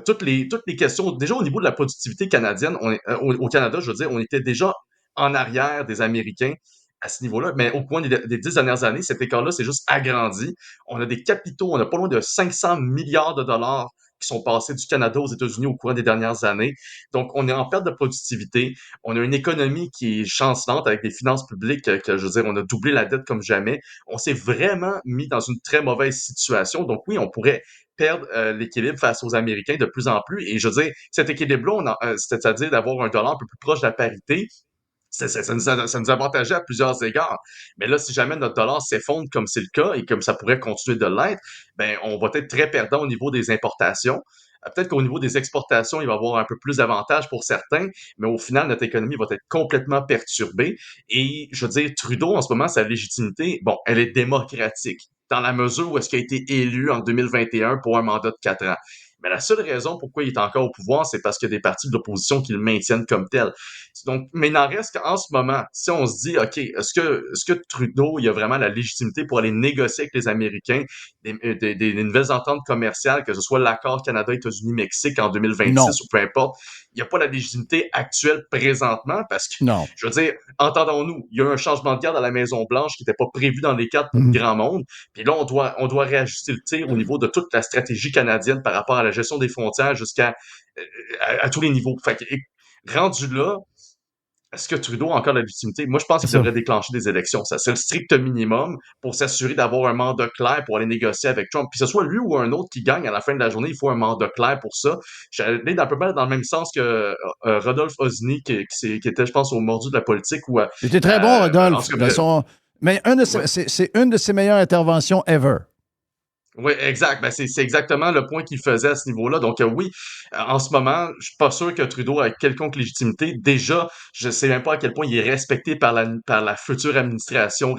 toutes les questions, déjà au niveau de la productivité canadienne, au Canada, je veux dire, on était déjà en arrière des Américains à ce niveau-là, mais au cours des 10 dernières années, cet écart-là s'est juste agrandi. On a des capitaux, on a pas loin de 500 milliards de dollars qui sont passés du Canada aux États-Unis au cours des dernières années. Donc, on est en perte de productivité. On a une économie qui est chancelante avec des finances publiques que, je veux dire, on a doublé la dette comme jamais. On s'est vraiment mis dans une très mauvaise situation. Donc, oui, on pourrait perdre l'équilibre face aux Américains de plus en plus. Et je veux dire, cet équilibre-là, c'est-à-dire d'avoir un dollar un peu plus proche de la parité, ça nous avantageait à plusieurs égards. Mais là, si jamais notre dollar s'effondre comme c'est le cas et comme ça pourrait continuer de l'être, ben on va être très perdant au niveau des importations. Peut-être qu'au niveau des exportations, il va y avoir un peu plus d'avantages pour certains, mais au final, notre économie va être complètement perturbée. Et je veux dire, Trudeau, en ce moment, sa légitimité, bon, elle est démocratique, dans la mesure où est-ce qu'il a été élu en 2021 pour un mandat de 4 ans. Mais la seule raison pourquoi il est encore au pouvoir, c'est parce qu'il y a des partis de l'opposition qui le maintiennent comme tel. Donc, mais il n'en reste qu'en ce moment, si on se dit, OK, est-ce que Trudeau, il a vraiment la légitimité pour aller négocier avec les Américains des nouvelles ententes commerciales, que ce soit l'accord Canada-États-Unis-Mexique en 2026 Non. ou peu importe, il n'y a pas la légitimité actuelle présentement parce que, non. Je veux dire, entendons-nous, il y a eu un changement de garde à la Maison-Blanche qui n'était pas prévu dans les cartes pour le grand monde. Puis là, on doit réajuster le tir au niveau de toute la stratégie canadienne par rapport à la gestion des frontières jusqu'à à tous les niveaux. Fait que, rendu là, est-ce que Trudeau a encore la légitimité? Moi, je pense qu'il devrait déclencher des élections. Ça, c'est le strict minimum pour s'assurer d'avoir un mandat clair pour aller négocier avec Trump. Puis que ce soit lui ou un autre qui gagne à la fin de la journée, il faut un mandat clair pour ça. J'allais un peu dans le même sens que Rodolphe Osny, qui était, je pense, au mordu de la politique. C'était très bon, Rodolphe. Mais c'est une de ses meilleures interventions ever. Oui, exact. Ben, c'est exactement le point qu'il faisait à ce niveau-là. Donc, oui, en ce moment, je suis pas sûr que Trudeau a quelconque légitimité. Déjà, je sais même pas à quel point il est respecté par la future administration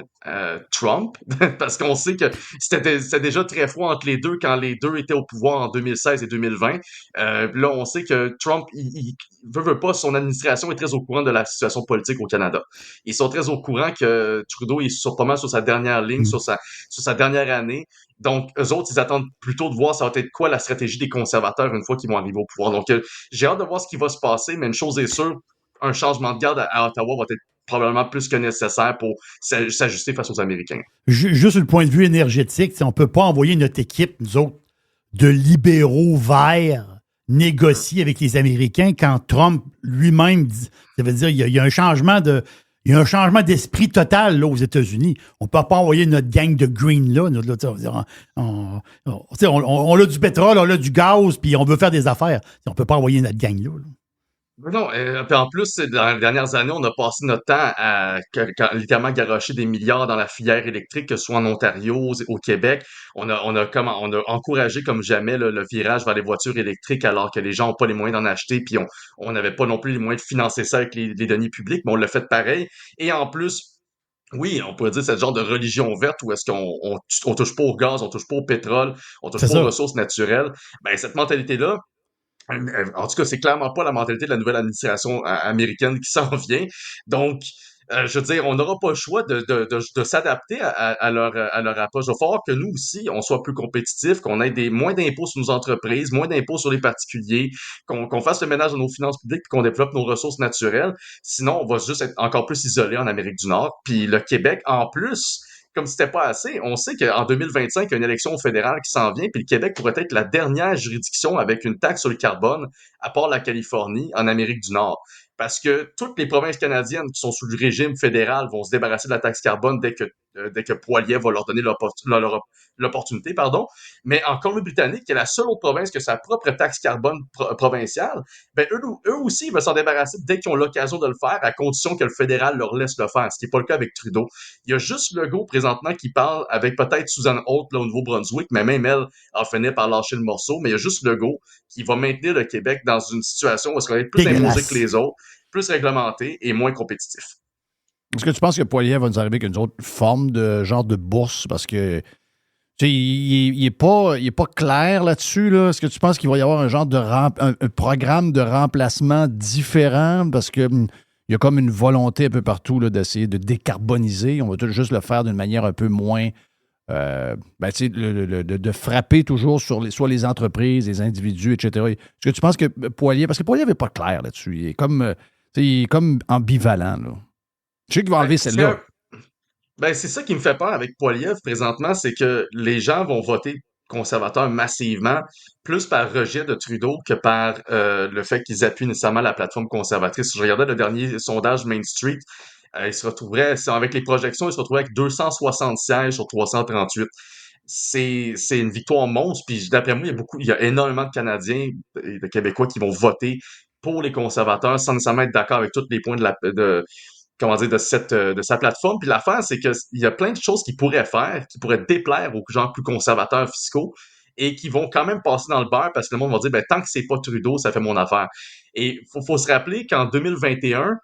Trump, parce qu'on sait que c'était déjà très froid entre les deux quand les deux étaient au pouvoir en 2016 et 2020. Là, on sait que Trump, il veut pas, son administration est très au courant de la situation politique au Canada. Ils sont très au courant que Trudeau est pas mal sur sa dernière ligne, sur sa dernière année. Donc, eux autres, ils attendent plutôt de voir ça va être quoi la stratégie des conservateurs une fois qu'ils vont arriver au pouvoir. Donc, j'ai hâte de voir ce qui va se passer, mais une chose est sûre, un changement de garde à Ottawa va être probablement plus que nécessaire pour s'ajuster face aux Américains. Juste du point de vue énergétique, on ne peut pas envoyer notre équipe, nous autres, de libéraux verts négocier avec les Américains quand Trump lui-même dit, ça veut dire il y a un changement de... Il y a un changement d'esprit total là, aux États-Unis. On ne peut pas envoyer notre gang de green là. On a du pétrole, on a du gaz, puis on veut faire des affaires. On ne peut pas envoyer notre gang là. Non, puis en plus, dans les dernières années, on a passé notre temps à littéralement garrocher des milliards dans la filière électrique, que ce soit en Ontario, au Québec. On a encouragé comme jamais le virage vers les voitures électriques alors que les gens n'ont pas les moyens d'en acheter, puis on n'avait pas non plus les moyens de financer ça avec les deniers publics, mais on l'a fait pareil. Et en plus, oui, on pourrait dire c'est le genre de religion verte où est-ce qu'on touche pas au gaz, on touche pas au pétrole, on touche pas aux ressources naturelles. Ben, cette mentalité-là, en tout cas, c'est clairement pas la mentalité de la nouvelle administration américaine qui s'en vient. Donc, je veux dire, on n'aura pas le choix de s'adapter à leur approche. Il va falloir que nous aussi, on soit plus compétitifs, qu'on ait moins d'impôts sur nos entreprises, moins d'impôts sur les particuliers, qu'on fasse le ménage de nos finances publiques, qu'on développe nos ressources naturelles. Sinon, on va juste être encore plus isolé en Amérique du Nord. Puis le Québec, en plus, comme c'était pas assez, on sait qu'en 2025, il y a une élection fédérale qui s'en vient, puis le Québec pourrait être la dernière juridiction avec une taxe sur le carbone, à part la Californie, en Amérique du Nord. Parce que toutes les provinces canadiennes qui sont sous le régime fédéral vont se débarrasser de la taxe carbone dès que Poilievre va leur donner l'opportunité, pardon. Mais en Colombie-Britannique, qui est la seule autre province qui a sa propre taxe carbone provinciale, ben eux aussi, ils veulent s'en débarrasser dès qu'ils ont l'occasion de le faire, à condition que le fédéral leur laisse le faire, ce qui n'est pas le cas avec Trudeau. Il y a juste Legault, présentement, qui parle avec peut-être Suzanne Holt, là, au Nouveau-Brunswick, mais même elle a fini par lâcher le morceau, mais il y a juste Legault qui va maintenir le Québec dans une situation où il va être plus imposé que les autres, plus réglementé et moins compétitif. Est-ce que tu penses que Poilievre va nous arriver avec une autre forme de genre de bourse? Parce que il est pas clair là-dessus. Là. Est-ce que tu penses qu'il va y avoir un genre de un programme de remplacement différent? Parce que il y a comme une volonté un peu partout là, d'essayer de décarboniser. On va tout juste le faire d'une manière un peu moins de frapper toujours sur soit les entreprises, les individus, etc. Est-ce que tu penses que Poilievre, parce que Poilievre n'est pas clair là-dessus, il est comme ambivalent, là. Je sais qu'il va enlever celle-là. C'est ça qui me fait peur avec Poilievre présentement, c'est que les gens vont voter conservateurs massivement, plus par rejet de Trudeau que par le fait qu'ils appuient nécessairement la plateforme conservatrice. Je regardais le dernier sondage Main Street, il se retrouverait, avec les projections, il se retrouverait avec 260 sièges sur 338. C'est une victoire monstre, puis d'après moi, il y a énormément de Canadiens et de Québécois qui vont voter pour les conservateurs sans nécessairement être d'accord avec tous les points de sa plateforme. Puis l'affaire, c'est qu'il y a plein de choses qu'il pourrait faire, qui pourraient déplaire aux gens plus conservateurs fiscaux et qui vont quand même passer dans le beurre parce que le monde va dire, tant que c'est pas Trudeau, ça fait mon affaire. Et faut se rappeler qu'en 2021,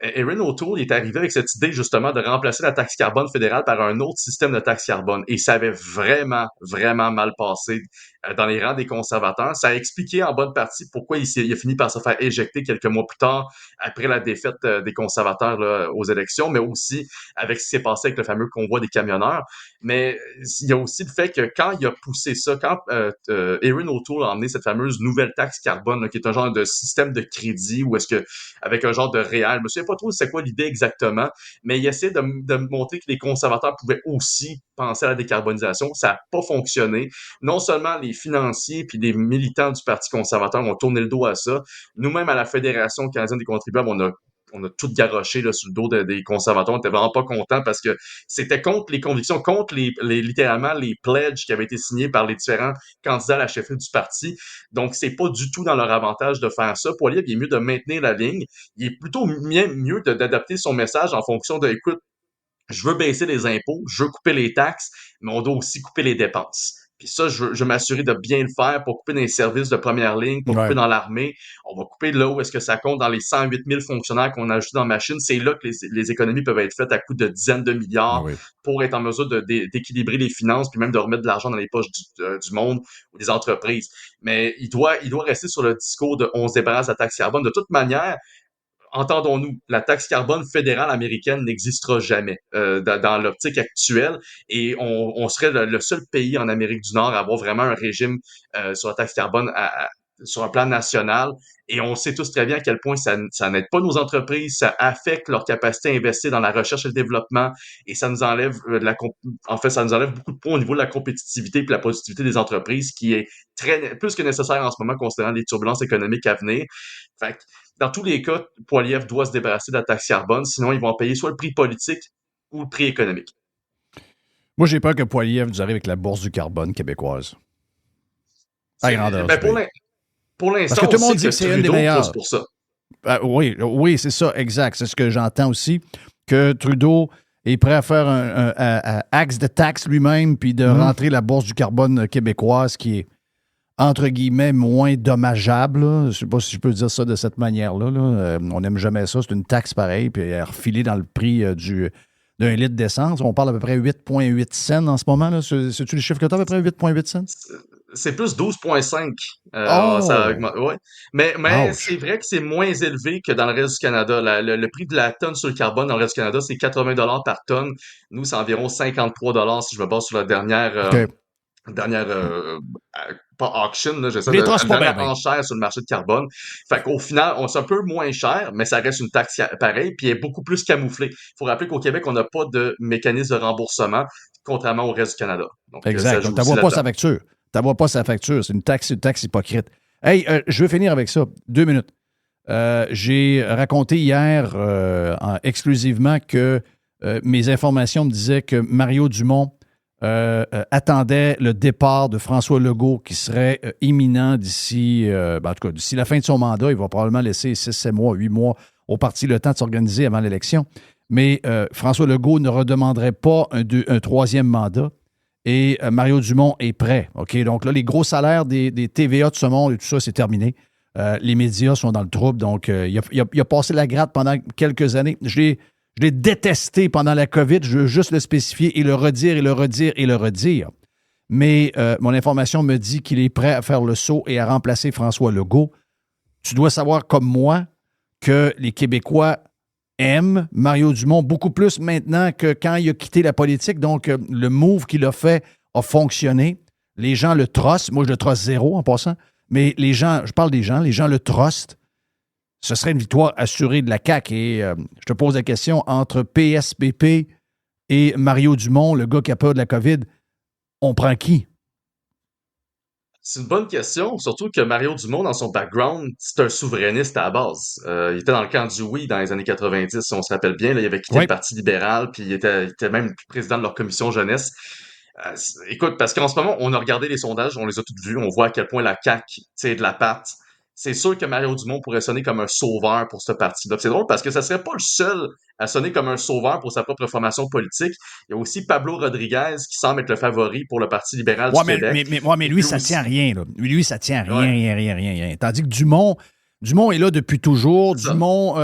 Erin O'Toole est arrivé avec cette idée justement de remplacer la taxe carbone fédérale par un autre système de taxe carbone. Et ça avait vraiment, vraiment mal passé dans les rangs des conservateurs. Ça a expliqué en bonne partie pourquoi il a fini par se faire éjecter quelques mois plus tard après la défaite des conservateurs là, aux élections, mais aussi avec ce qui s'est passé avec le fameux convoi des camionneurs. Mais il y a aussi le fait que quand il a poussé ça, quand Erin O'Toole a emmené cette fameuse nouvelle taxe carbone, là, qui est un genre de système de crédit ou est-ce que avec un genre de réel, je me souviens pas trop c'est quoi l'idée exactement, mais il essaie de montrer que les conservateurs pouvaient aussi penser à la décarbonisation. Ça n'a pas fonctionné. Non seulement les financiers puis les militants du Parti conservateur ont tourné le dos à ça, nous-mêmes à la Fédération canadienne des contribuables, on a tout garoché là, sur le dos des conservateurs. On était vraiment pas contents parce que c'était contre les convictions, contre littéralement les pledges qui avaient été signés par les différents candidats à la chefferie du parti. Donc, c'est pas du tout dans leur avantage de faire ça. Poilievre, il est mieux de maintenir la ligne. Il est plutôt mieux d'adapter son message en fonction de, écoute, je veux baisser les impôts, je veux couper les taxes, mais on doit aussi couper les dépenses. Puis ça, je veux m'assurer de bien le faire pour couper dans les services de première ligne, pour couper dans l'armée. On va couper là où est-ce que ça compte dans les 108 000 fonctionnaires qu'on a ajoutés dans la machine. C'est là que les économies peuvent être faites à coût de dizaines de milliards pour être en mesure d'équilibrer les finances puis même de remettre de l'argent dans les poches du monde ou des entreprises. Mais il doit rester sur le discours de on se débarrasse de la taxe carbone. De toute manière, entendons-nous, la taxe carbone fédérale américaine n'existera jamais dans l'optique actuelle et on serait le seul pays en Amérique du Nord à avoir vraiment un régime sur la taxe carbone sur un plan national. Et on sait tous très bien à quel point ça n'aide pas nos entreprises, ça affecte leur capacité à investir dans la recherche et le développement et ça nous enlève ça nous enlève beaucoup de points au niveau de la compétitivité et de la productivité des entreprises qui est plus que nécessaire en ce moment considérant les turbulences économiques à venir. Fait que, dans tous les cas, Poilievre doit se débarrasser de la taxe carbone, sinon ils vont payer soit le prix politique ou le prix économique. Moi, j'ai peur que Poilievre nous arrive avec la bourse du carbone québécoise. À grandeur. Pour l'instant, parce que tout le monde dit que c'est une des meilleures. Pour ça. Oui, c'est ça, exact. C'est ce que j'entends aussi, que Trudeau est prêt à faire un axe de taxe lui-même puis de rentrer la bourse du carbone québécoise qui est entre guillemets, moins dommageable. Là. Je ne sais pas si je peux dire ça de cette manière-là. Là. On n'aime jamais ça. C'est une taxe pareille, puis elle est refilée dans le prix d'un litre d'essence. On parle à peu près 8,8 cents en ce moment. Là. C'est-tu les chiffres que tu as, à peu près 8,8 cents? C'est plus 12,5. Ça augmente, ouais. Mais c'est vrai que c'est moins élevé que dans le reste du Canada. Le prix de la tonne sur le carbone dans le reste du Canada, c'est 80 $ par tonne. Nous, c'est environ 53 $ si je me base sur la dernière... pas auction, là, j'essaie de dernière enchère sur le marché de carbone. Fait qu'au final, c'est un peu moins cher, mais ça reste une taxe pareille, puis elle est beaucoup plus camouflée. Il faut rappeler qu'au Québec, on n'a pas de mécanisme de remboursement, contrairement au reste du Canada. Donc, exact. Donc, tu vois pas sa facture. Tu vois pas sa facture. C'est une taxe hypocrite. Hey, je veux finir avec ça. 2 minutes. J'ai raconté hier exclusivement que mes informations me disaient que Mario Dumont attendait le départ de François Legault qui serait imminent d'ici en tout cas, d'ici la fin de son mandat. Il va probablement laisser 6, 8 mois au parti le temps de s'organiser avant l'élection. Mais François Legault ne redemanderait pas un troisième mandat et Mario Dumont est prêt. OK? Donc là, les gros salaires des TVA de ce monde et tout ça, c'est terminé. Les médias sont dans le trouble. Donc, il a passé la gratte pendant quelques années. Je l'ai détesté pendant la COVID, je veux juste le spécifier et le redire et le redire et le redire. Mais mon information me dit qu'il est prêt à faire le saut et à remplacer François Legault. Tu dois savoir comme moi que les Québécois aime Mario Dumont beaucoup plus maintenant que quand il a quitté la politique. Donc, le move qu'il a fait a fonctionné. Les gens le trustent. Moi, je le truste zéro en passant. Mais les gens, je parle des gens, les gens le trustent. Ce serait une victoire assurée de la CAQ. Et je te pose la question, entre PSPP et Mario Dumont, le gars qui a peur de la COVID, on prend qui? C'est une bonne question, surtout que Mario Dumont, dans son background, c'est un souverainiste à la base. Il était dans le camp du oui dans les années 90, si on se rappelle bien. Là, il avait quitté le Parti libéral, puis il était même président de leur commission jeunesse. Écoute, parce qu'en ce moment, on a regardé les sondages, on les a tous vus, on voit à quel point la CAQ, de la patte. C'est sûr que Mario Dumont pourrait sonner comme un sauveur pour ce parti-là. C'est drôle parce que ça serait pas le seul à sonner comme un sauveur pour sa propre formation politique. Il y a aussi Pablo Rodriguez qui semble être le favori pour le Parti libéral du Québec. Mais lui, ça tient rien. Là. Lui, ça tient rien. Tandis que Dumont est là depuis toujours. Dumont,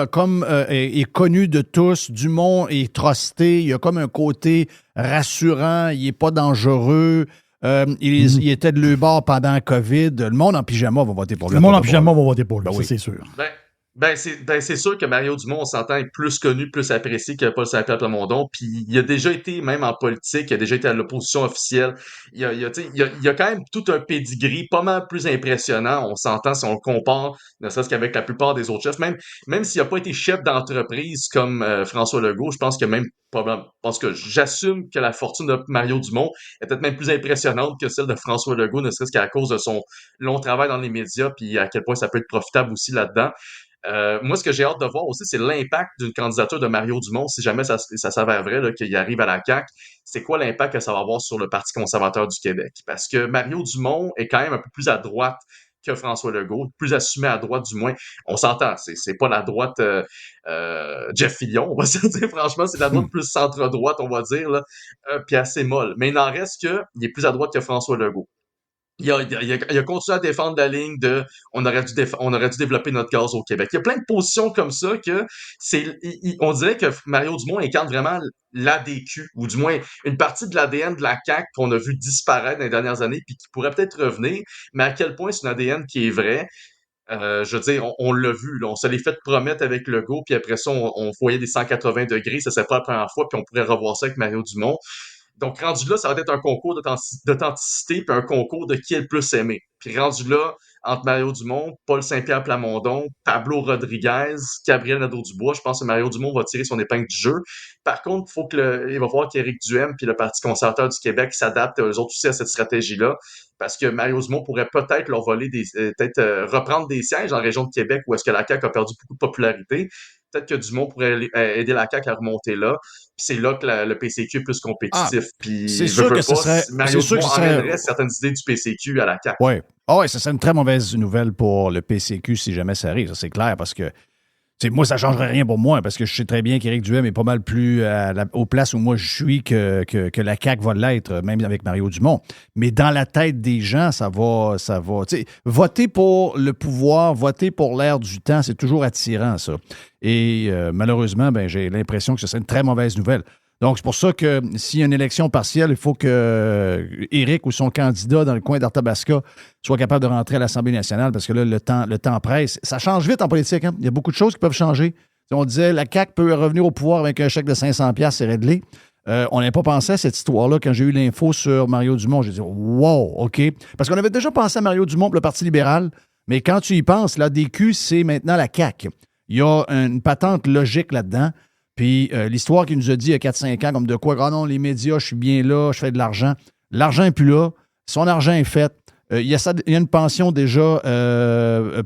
est connu de tous. Dumont est trusté. Il a comme un côté rassurant. Il n'est pas dangereux. Il était de le bord pendant la COVID. Le monde en pyjama va voter pour lui. Le monde en pyjama va voter pour lui, oui. c'est sûr. C'est sûr que Mario Dumont, on s'entend, est plus connu, plus apprécié que Paul Saint-Pierre Plamondon. Puis il a déjà été, même en politique, il a déjà été à l'opposition officielle. Il y a quand même tout un pédigree pas mal plus impressionnant, on s'entend, si on le compare, ne serait-ce qu'avec la plupart des autres chefs. Même s'il n'a pas été chef d'entreprise comme François Legault, je pense que j'assume que la fortune de Mario Dumont est peut-être même plus impressionnante que celle de François Legault, ne serait-ce qu'à cause de son long travail dans les médias, puis à quel point ça peut être profitable aussi là-dedans. Moi, ce que j'ai hâte de voir aussi, c'est l'impact d'une candidature de Mario Dumont, si jamais ça s'avère vrai là, qu'il arrive à la CAQ. C'est quoi l'impact que ça va avoir sur le Parti conservateur du Québec? Parce que Mario Dumont est quand même un peu plus à droite que François Legault, plus assumé à droite du moins. On s'entend, c'est pas la droite Jeff Fillion, on va se dire, franchement, c'est la droite plus centre-droite, on va dire, là, puis assez molle. Mais il n'en reste qu'il est plus à droite que François Legault. Il a continué à défendre la ligne de on aurait dû développer notre gaz au Québec. Il y a plein de positions comme ça que on dirait que Mario Dumont incarne vraiment l'ADQ, ou du moins une partie de l'ADN de la CAQ qu'on a vu disparaître dans les dernières années puis qui pourrait peut-être revenir, mais à quel point c'est un ADN qui est vrai. Je veux dire, on l'a vu, là, on se l'est fait promettre avec Legault, puis après ça, on voyait des 180 degrés, ça serait pas la première fois, puis on pourrait revoir ça avec Mario Dumont. Donc, rendu là, ça va être un concours d'authenticité puis un concours de qui est le plus aimé. Puis rendu là, entre Mario Dumont, Paul Saint-Pierre Plamondon, Pablo Rodriguez, Gabriel Nadeau-Dubois, je pense que Mario Dumont va tirer son épingle du jeu. Par contre, il va falloir qu'Éric Duhaime puis le Parti conservateur du Québec s'adaptent eux autres aussi à cette stratégie-là. Parce que Mario Dumont pourrait peut-être leur voler reprendre des sièges en région de Québec où est-ce que la CAQ a perdu beaucoup de popularité. Peut-être que Dumont pourrait aider la CAQ à remonter là. Puis c'est là que le PCQ est plus compétitif. Puis c'est sûr que Mario Dumont emmènerait certaines idées du PCQ à la CAQ. Oui. Oui, ça serait une très mauvaise nouvelle pour le PCQ si jamais ça arrive. Ça, c'est clair parce que moi, ça ne changerait rien pour moi parce que je sais très bien qu'Éric Duhaime est pas mal plus aux places où moi je suis que la CAQ va l'être, même avec Mario Dumont. Mais dans la tête des gens, ça va. Voter pour le pouvoir, voter pour l'air du temps, c'est toujours attirant, ça. Et malheureusement, j'ai l'impression que ce serait une très mauvaise nouvelle. Donc, c'est pour ça que s'il y a une élection partielle, il faut que Éric ou son candidat dans le coin d'Arthabasca soit capable de rentrer à l'Assemblée nationale parce que là, le temps presse. Ça change vite en politique. Hein? Il y a beaucoup de choses qui peuvent changer. On disait la CAQ peut revenir au pouvoir avec un chèque de 500$, c'est réglé. On n'avait pas pensé à cette histoire-là quand j'ai eu l'info sur Mario Dumont. J'ai dit « Wow, OK ». Parce qu'on avait déjà pensé à Mario Dumont pour le Parti libéral, mais quand tu y penses, l'ADQ, c'est maintenant la CAQ. Il y a une patente logique là-dedans. Puis l'histoire qu'il nous a dit il y a 4-5 ans, comme de quoi, non, les médias, je suis bien là, je fais de l'argent. L'argent n'est plus là. Son argent est fait. Il y a une pension déjà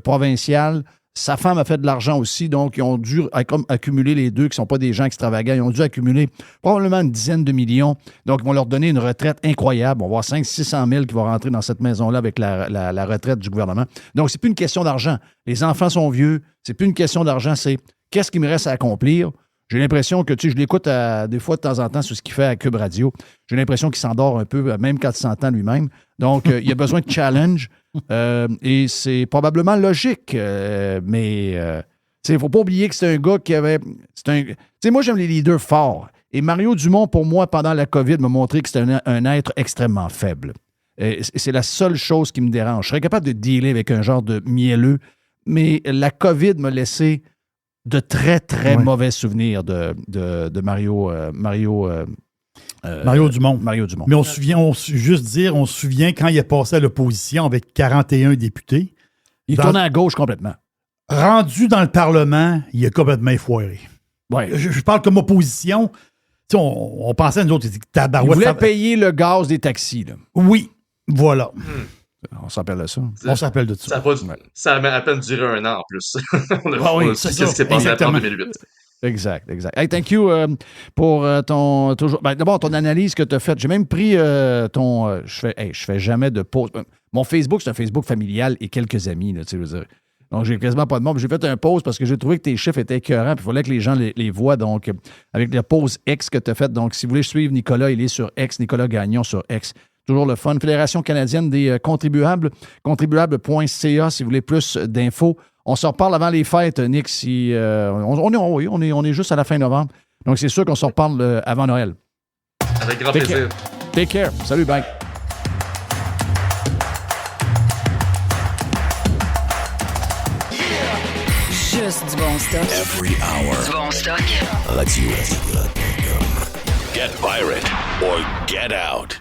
provinciale. Sa femme a fait de l'argent aussi, donc ils ont dû accumuler les deux, qui ne sont pas des gens extravagants. Ils ont dû accumuler probablement une dizaine de millions. Donc, ils vont leur donner une retraite incroyable. On va avoir 500-600 000 qui vont rentrer dans cette maison-là avec la retraite du gouvernement. Donc, c'est plus une question d'argent. Les enfants sont vieux. C'est plus une question d'argent. C'est qu'est-ce qui me reste à accomplir? J'ai l'impression que, je l'écoute des fois de temps en temps sur ce qu'il fait à Cube Radio. J'ai l'impression qu'il s'endort un peu, même quand il s'entend lui-même. Donc, il a besoin de challenge et c'est probablement logique. Mais il ne faut pas oublier que c'est un gars qui avait... moi, j'aime les leaders forts. Et Mario Dumont, pour moi, pendant la COVID, m'a montré que c'était un être extrêmement faible. C'est la seule chose qui me dérange. Je serais capable de dealer avec un genre de mielleux, mais la COVID m'a laissé de très, très Ouais. mauvais souvenirs de Mario Dumont. Mario Dumont. Mais on se souvient quand il est passé à l'opposition avec 41 députés. Il tournait à gauche complètement. Rendu dans le Parlement, il est complètement effoiré. Ouais. Je parle comme opposition. Tu sais, on pensait à nous autres, Il tabarouette. voulait payer le gaz des taxis. Là. Oui, voilà. On s'appelle de ça. On s'appelle de ça. Ça a à peine duré un an en plus. On a Ah oui, pas c'est su ça. ce qui s'est passé après en Exactement. 2008. Exact. Hey, thank you pour ton toujours. D'abord, ton analyse que tu as faite. J'ai même pris ton. Je fais jamais de pause. Mon Facebook, c'est un Facebook familial et quelques amis. Là, tu sais, je veux dire. Donc, j'ai quasiment pas de monde. J'ai fait un pause parce que j'ai trouvé que tes chiffres étaient écœurants. Puis il fallait que les gens les voient. Donc, avec la pause X que tu as faite. Donc, si vous voulez suivre Nicolas, il est sur X. Nicolas Gagnon sur X. Toujours le fun. Fédération canadienne des contribuables. Contribuable.ca si vous voulez plus d'infos. On se reparle avant les fêtes, Nick. Si, on est juste à la fin novembre. Donc, c'est sûr qu'on se reparle avant Noël. Avec grand plaisir. Take care. Salut, bye. Juste du bon stock. Every hour. Du bon stock. Let's use it. Get Pirate or get out.